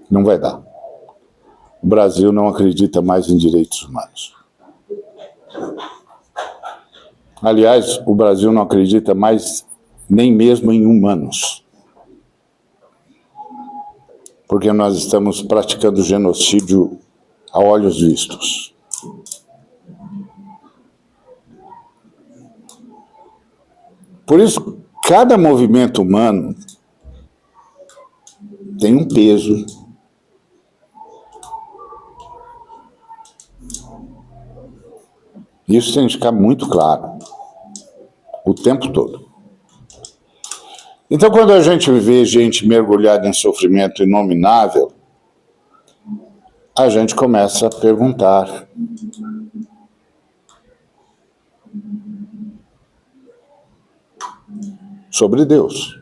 Não vai dar. O Brasil não acredita mais em direitos humanos. Aliás, o Brasil não acredita mais nem mesmo em humanos. Porque nós estamos praticando genocídio a olhos vistos. Por isso, cada movimento humano tem um peso. Isso tem que ficar muito claro, o tempo todo. Então, quando a gente vê gente mergulhada em sofrimento inominável, a gente começa a perguntar: sobre Deus.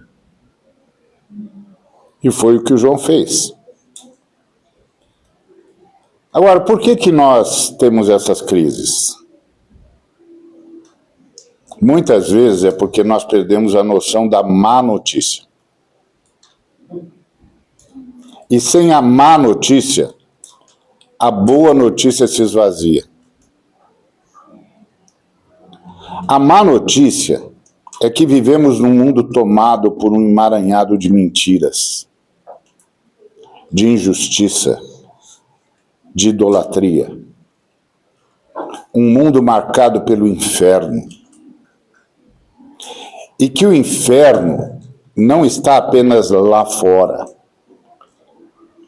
E foi o que o João fez. Agora, por que nós temos essas crises? Muitas vezes é porque nós perdemos a noção da má notícia. E sem a má notícia, a boa notícia se esvazia. A má notícia é que vivemos num mundo tomado por um emaranhado de mentiras, de injustiça, de idolatria. Um mundo marcado pelo inferno. E que o inferno não está apenas lá fora.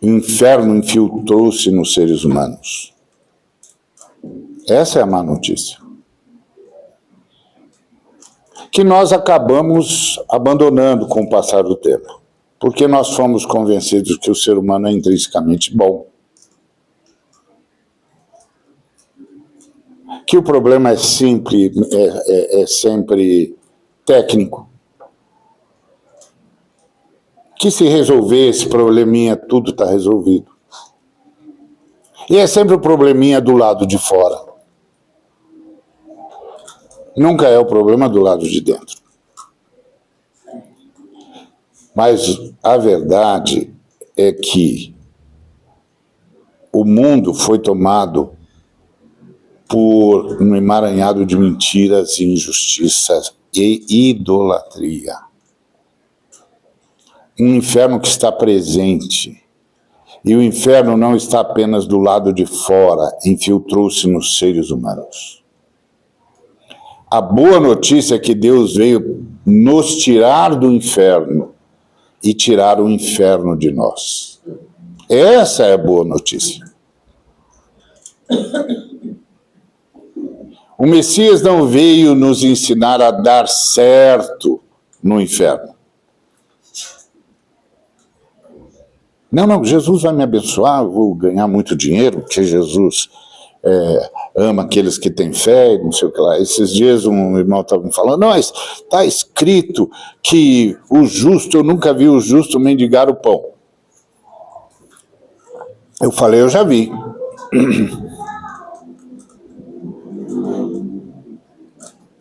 O inferno infiltrou-se nos seres humanos. Essa é a má notícia. Que nós acabamos abandonando com o passar do tempo. Porque nós fomos convencidos que o ser humano é intrinsecamente bom. Que o problema é sempre técnico. Que se resolver esse probleminha, tudo está resolvido. E é sempre o probleminha do lado de fora. Nunca é o problema do lado de dentro. Mas a verdade é que o mundo foi tomado por um emaranhado de mentiras e injustiças e idolatria. Um inferno que está presente. E o inferno não está apenas do lado de fora, infiltrou-se nos seres humanos. A boa notícia é que Deus veio nos tirar do inferno e tirar o inferno de nós. Essa é a boa notícia. O Messias não veio nos ensinar a dar certo no inferno. Não, Jesus vai me abençoar, eu vou ganhar muito dinheiro, porque Jesus ama aqueles que têm fé, não sei o que lá. Esses dias um irmão estava me falando, não, está escrito que o justo, eu nunca vi o justo mendigar o pão. Eu falei, eu já vi.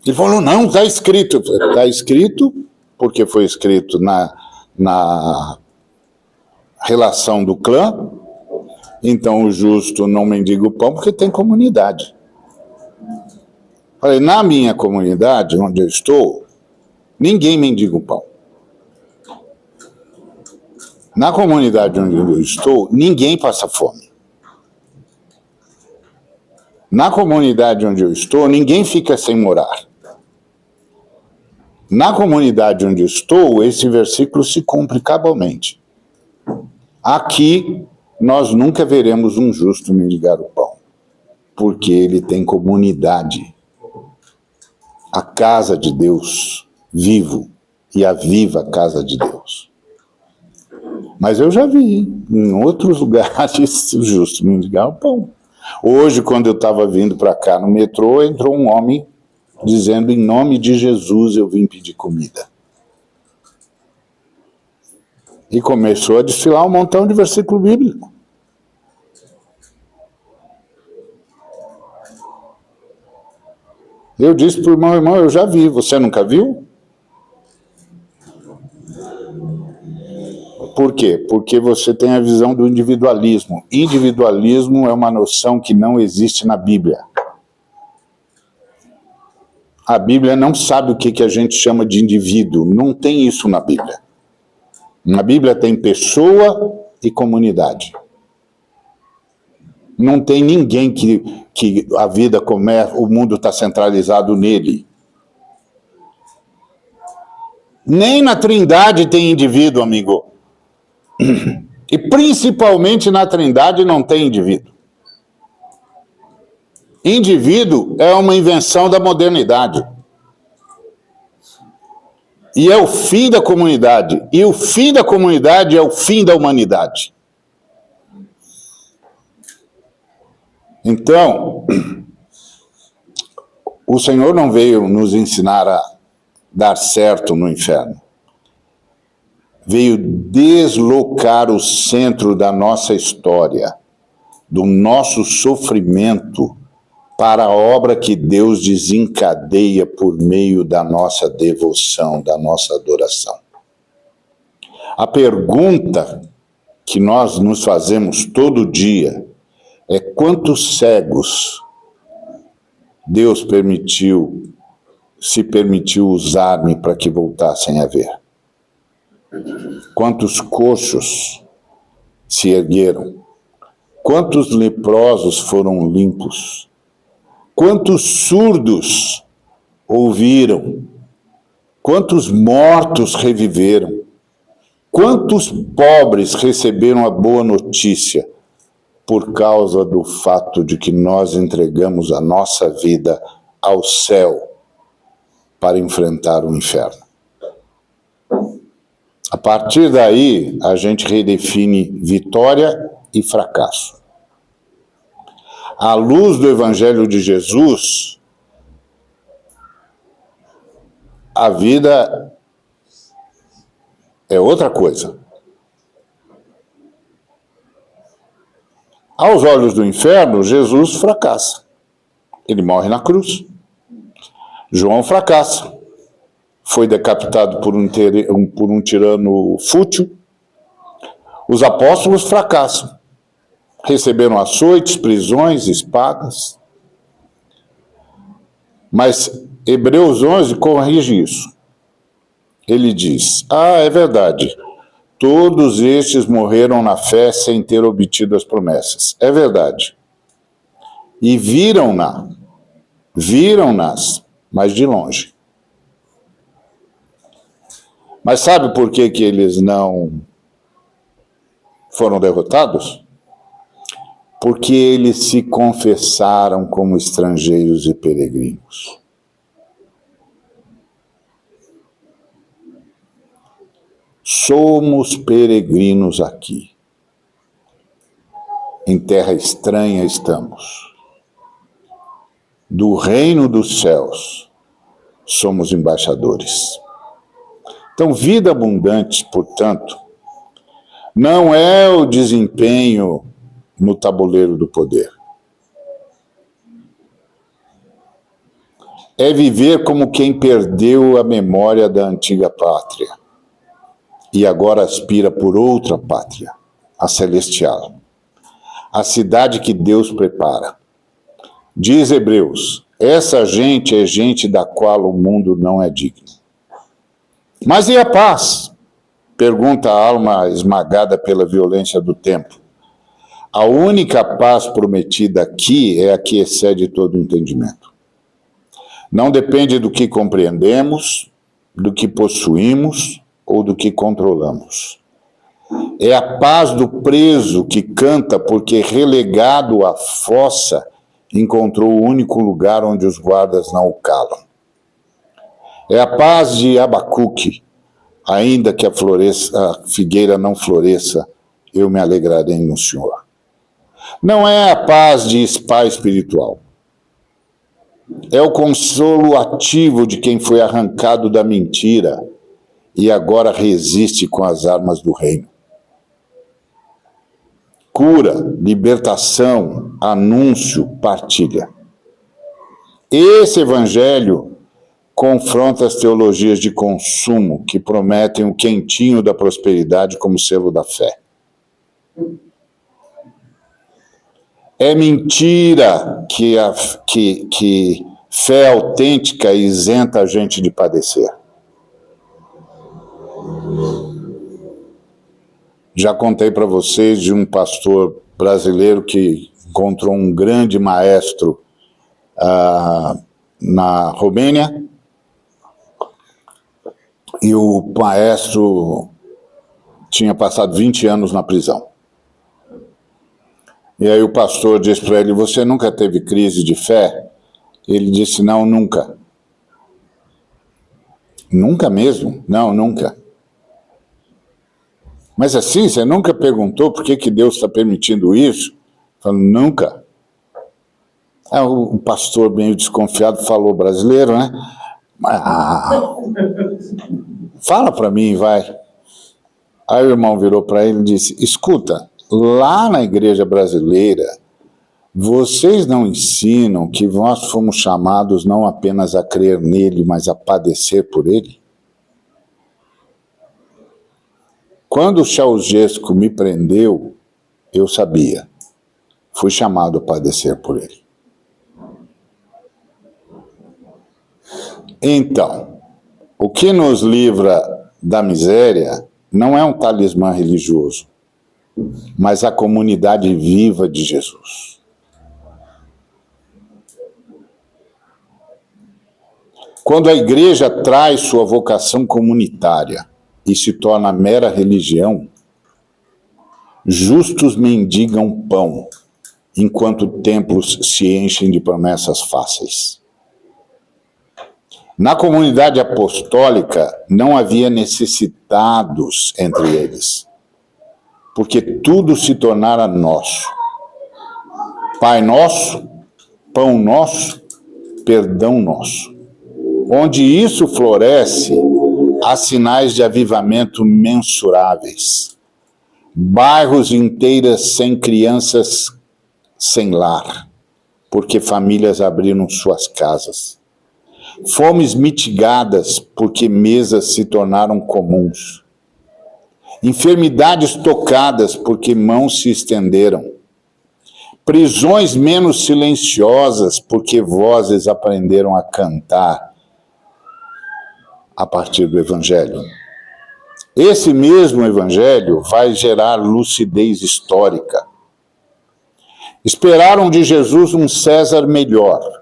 Ele falou, não, está escrito. Está escrito, porque foi escrito na relação do clã. Então o justo não mendiga o pão porque tem comunidade. Falei, na minha comunidade, onde eu estou, ninguém mendiga o pão. Na comunidade onde eu estou, ninguém passa fome. Na comunidade onde eu estou, ninguém fica sem morar. Na comunidade onde eu estou, esse versículo se cumpre cabalmente. Aqui, nós nunca veremos um justo mendigar o pão, porque ele tem comunidade. A casa de Deus, vivo, e a viva casa de Deus. Mas eu já vi, em outros lugares, o justo mendigar o pão. Hoje, quando eu estava vindo para cá no metrô, entrou um homem dizendo, em nome de Jesus, eu vim pedir comida. E começou a desfilar um montão de versículo bíblico. Eu disse para o irmão, eu já vi, você nunca viu? Por quê? Porque você tem a visão do individualismo. Individualismo é uma noção que não existe na Bíblia. A Bíblia não sabe o que a gente chama de indivíduo. Não tem isso na Bíblia. Na Bíblia tem pessoa e comunidade. Não tem ninguém que a vida começa, o mundo está centralizado nele. Nem na Trindade tem indivíduo, amigo. E principalmente na Trindade não tem indivíduo. Indivíduo é uma invenção da modernidade. E é o fim da comunidade. E o fim da comunidade é o fim da humanidade. Então, o Senhor não veio nos ensinar a dar certo no inferno. Veio deslocar o centro da nossa história, do nosso sofrimento, para a obra que Deus desencadeia por meio da nossa devoção, da nossa adoração. A pergunta que nós nos fazemos todo dia é: quantos cegos Deus se permitiu usar-me para que voltassem a ver? Quantos coxos se ergueram? Quantos leprosos foram limpos? Quantos surdos ouviram? Quantos mortos reviveram? Quantos pobres receberam a boa notícia por causa do fato de que nós entregamos a nossa vida ao céu para enfrentar o inferno? A partir daí, a gente redefine vitória e fracasso. À luz do Evangelho de Jesus, a vida é outra coisa. Aos olhos do inferno, Jesus fracassa. Ele morre na cruz. João fracassa. Foi decapitado por um tirano fútil. Os apóstolos fracassam. Receberam açoites, prisões, espadas. Mas Hebreus 11 corrige isso. Ele diz: é verdade, todos estes morreram na fé sem ter obtido as promessas. É verdade. E viram-nas, mas de longe. Mas sabe por que eles não foram derrotados? Porque eles se confessaram como estrangeiros e peregrinos. Somos peregrinos aqui. Em terra estranha estamos. Do reino dos céus somos embaixadores. Então, vida abundante, portanto, não é o desempenho no tabuleiro do poder. É viver como quem perdeu a memória da antiga pátria e agora aspira por outra pátria, a celestial, a cidade que Deus prepara. Diz Hebreus: essa gente é gente da qual o mundo não é digno. Mas e a paz? Pergunta a alma esmagada pela violência do tempo. A única paz prometida aqui é a que excede todo entendimento. Não depende do que compreendemos, do que possuímos ou do que controlamos. É a paz do preso que canta porque, relegado à fossa, encontrou o único lugar onde os guardas não o calam. É a paz de Abacuque: ainda que a figueira não floresça, eu me alegrarei no Senhor. Não é a paz de spa espiritual. É o consolo ativo de quem foi arrancado da mentira e agora resiste com as armas do reino. Cura, libertação, anúncio, partilha. Esse evangelho confronta as teologias de consumo que prometem o quentinho da prosperidade como selo da fé. É mentira que fé autêntica isenta a gente de padecer. Já contei para vocês de um pastor brasileiro que encontrou um grande maestro na Romênia, e o maestro tinha passado 20 anos na prisão. E aí o pastor disse para ele: você nunca teve crise de fé? Ele disse: não, nunca. Nunca mesmo? Não, nunca. Mas assim, você nunca perguntou por que Deus está permitindo isso? Falou: nunca. O pastor meio desconfiado falou: brasileiro, né? Fala para mim, vai. Aí o irmão virou para ele e disse: escuta, lá na igreja brasileira, Vocês não ensinam que nós fomos chamados não apenas a crer nele, mas a padecer por ele? Quando o Ceausescu me prendeu, eu sabia. Fui chamado a padecer por ele. Então, o que nos livra da miséria não é um talismã religioso, mas a comunidade viva de Jesus. Quando a igreja traz sua vocação comunitária e se torna mera religião, justos mendigam pão, enquanto templos se enchem de promessas fáceis. Na comunidade apostólica não havia necessitados entre eles, porque tudo se tornara nosso. Pai nosso, pão nosso, perdão nosso. Onde isso floresce, há sinais de avivamento mensuráveis. Bairros inteiras sem crianças, sem lar, porque famílias abriram suas casas. Fomes mitigadas, porque mesas se tornaram comuns. Enfermidades tocadas, porque mãos se estenderam. Prisões menos silenciosas, porque vozes aprenderam a cantar a partir do Evangelho. Esse mesmo Evangelho vai gerar lucidez histórica. Esperaram de Jesus um César melhor.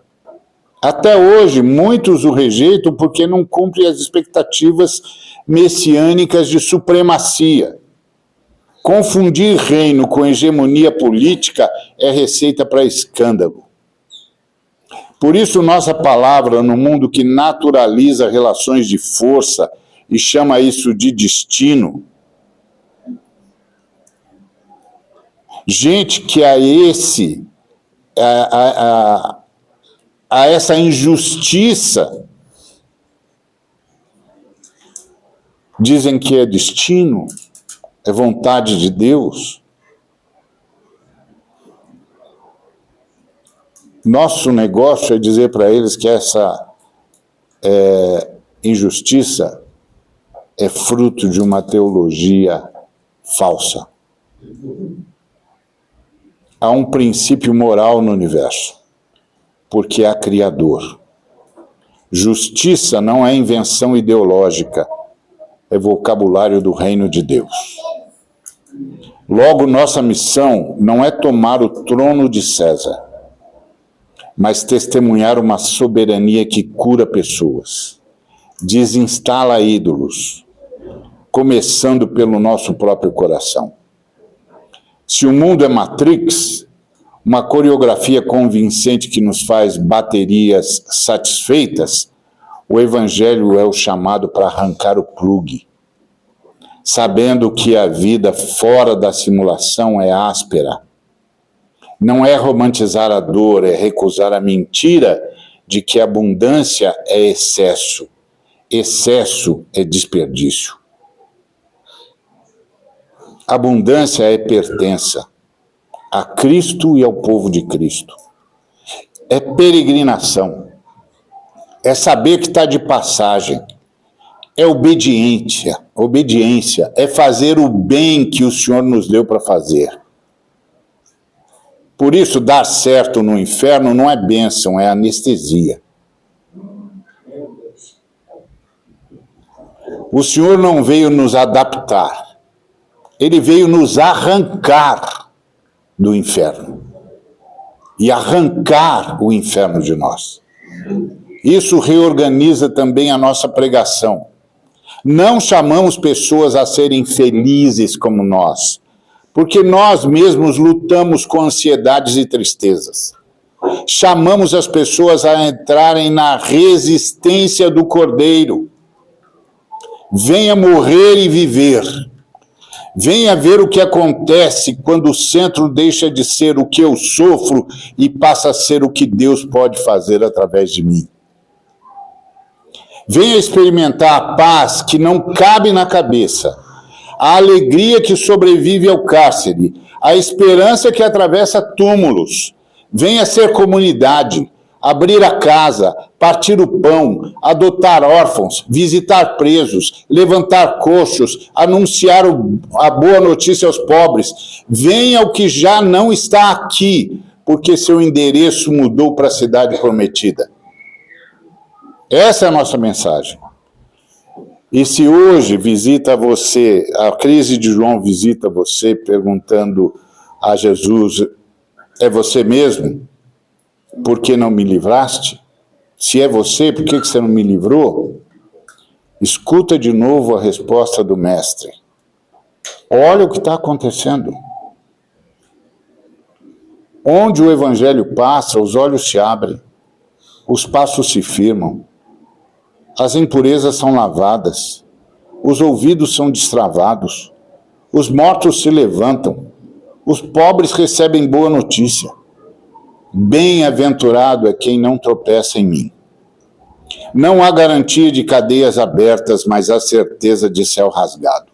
Até hoje, muitos o rejeitam porque não cumpre as expectativas messiânicas de supremacia. Confundir reino com hegemonia política é receita para escândalo. Por isso, nossa palavra, no mundo que naturaliza relações de força e chama isso de destino, gente que a essa injustiça dizem que é destino, é vontade de Deus. Nosso negócio é dizer para eles que essa injustiça é fruto de uma teologia falsa. Há um princípio moral no universo, porque há Criador. Justiça não é invenção ideológica, é vocabulário do reino de Deus. Logo, nossa missão não é tomar o trono de César, mas testemunhar uma soberania que cura pessoas, desinstala ídolos, começando pelo nosso próprio coração. Se o mundo é Matrix, uma coreografia convincente que nos faz baterias satisfeitas, o Evangelho é o chamado para arrancar o plugue, sabendo que a vida fora da simulação é áspera. Não é romantizar a dor, é recusar a mentira de que abundância é excesso. Excesso é desperdício. Abundância é pertença a Cristo e ao povo de Cristo. É peregrinação. É saber que está de passagem. É obediência. Obediência é fazer o bem que o Senhor nos deu para fazer. Por isso, dar certo no inferno não é bênção, é anestesia. O Senhor não veio nos adaptar. Ele veio nos arrancar do inferno. E arrancar o inferno de nós. Isso reorganiza também a nossa pregação. Não chamamos pessoas a serem felizes como nós, porque nós mesmos lutamos com ansiedades e tristezas. Chamamos as pessoas a entrarem na resistência do Cordeiro. Venha morrer e viver. Venha ver o que acontece quando o centro deixa de ser o que eu sofro e passa a ser o que Deus pode fazer através de mim. Venha experimentar a paz que não cabe na cabeça, a alegria que sobrevive ao cárcere, a esperança que atravessa túmulos. venha ser comunidade, abrir a casa, partir o pão, adotar órfãos, visitar presos, levantar coxos, anunciar a boa notícia aos pobres. Venha o que já não está aqui, porque seu endereço mudou para a cidade prometida. Essa é a nossa mensagem. E se hoje visita você, a crise de João visita você perguntando a Jesus, é você mesmo? Por que não me livraste? Se é você, por que você não me livrou? Escuta de novo a resposta do mestre. Olha o que está acontecendo. Onde o evangelho passa, os olhos se abrem, os passos se firmam, as impurezas são lavadas, os ouvidos são destravados, os mortos se levantam, os pobres recebem boa notícia. Bem-aventurado é quem não tropeça em mim. Não há garantia de cadeias abertas, mas há certeza de céu rasgado.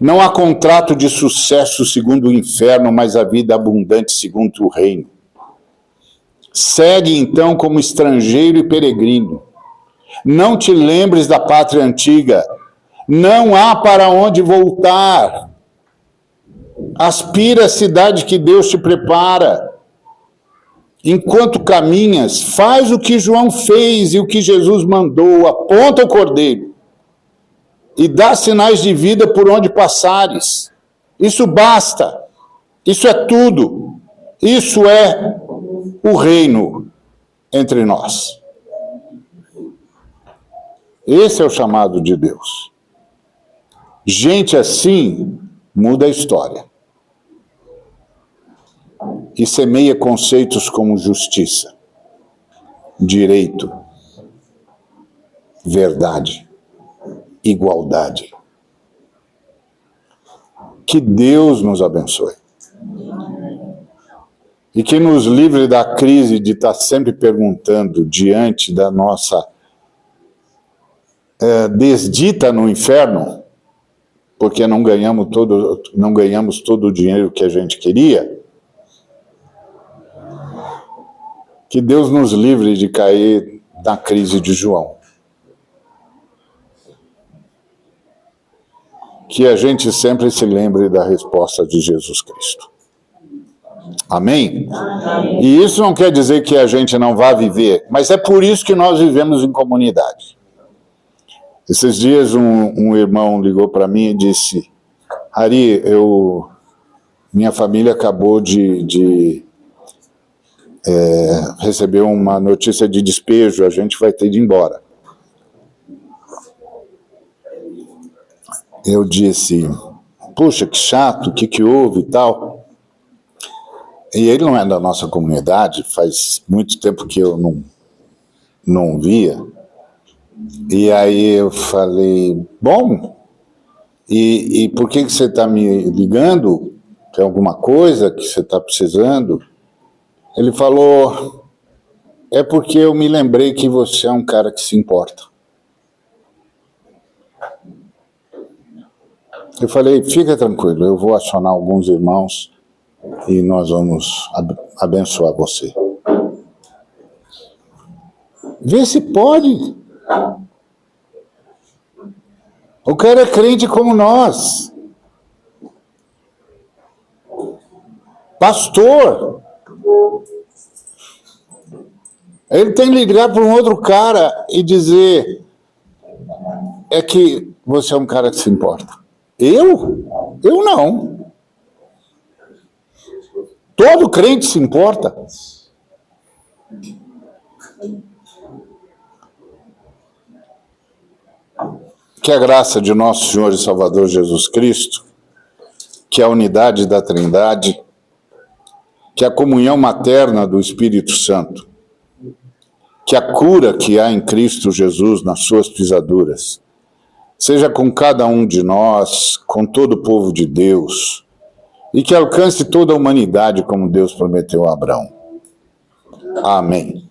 Não há contrato de sucesso segundo o inferno, mas a vida abundante segundo o reino. Segue então como estrangeiro e peregrino. Não te lembres da pátria antiga. Não há para onde voltar. Aspira à cidade que Deus te prepara. Enquanto caminhas, faz o que João fez e o que Jesus mandou. Aponta o cordeiro e dá sinais de vida por onde passares. Isso basta. Isso é tudo. Isso é o reino entre nós. Esse é o chamado de Deus. Gente assim muda a história. E semeia conceitos como justiça, direito, verdade, igualdade. Que Deus nos abençoe. E que nos livre da crise de estar sempre perguntando diante da nossa desdita no inferno, porque não ganhamos todo o dinheiro que a gente queria. Que Deus nos livre de cair na crise de João. Que a gente sempre se lembre da resposta de Jesus Cristo. Amém? Amém? E isso não quer dizer que a gente não vá viver, mas é por isso que nós vivemos em comunidade. Esses dias um irmão ligou para mim e disse, Ari, minha família acabou de receber uma notícia de despejo, a gente vai ter de ir embora. Eu disse, puxa, que chato, o que houve e tal. E ele não é da nossa comunidade, faz muito tempo que eu não via. E aí eu falei, bom, e por que você está me ligando? Tem alguma coisa que você está precisando? Ele falou, é porque eu me lembrei que você é um cara que se importa. Eu falei, fica tranquilo, eu vou acionar alguns irmãos e nós vamos abençoar você. Vê se pode. O cara é crente como nós. Pastor. Ele tem que ligar para um outro cara e dizer, é que você é um cara que se importa. Eu? Eu não. Todo crente se importa. Que a graça de nosso Senhor e Salvador Jesus Cristo, que a unidade da Trindade, que a comunhão materna do Espírito Santo, que a cura que há em Cristo Jesus nas suas pisaduras, seja com cada um de nós, com todo o povo de Deus, e que alcance toda a humanidade como Deus prometeu a Abraão. Amém.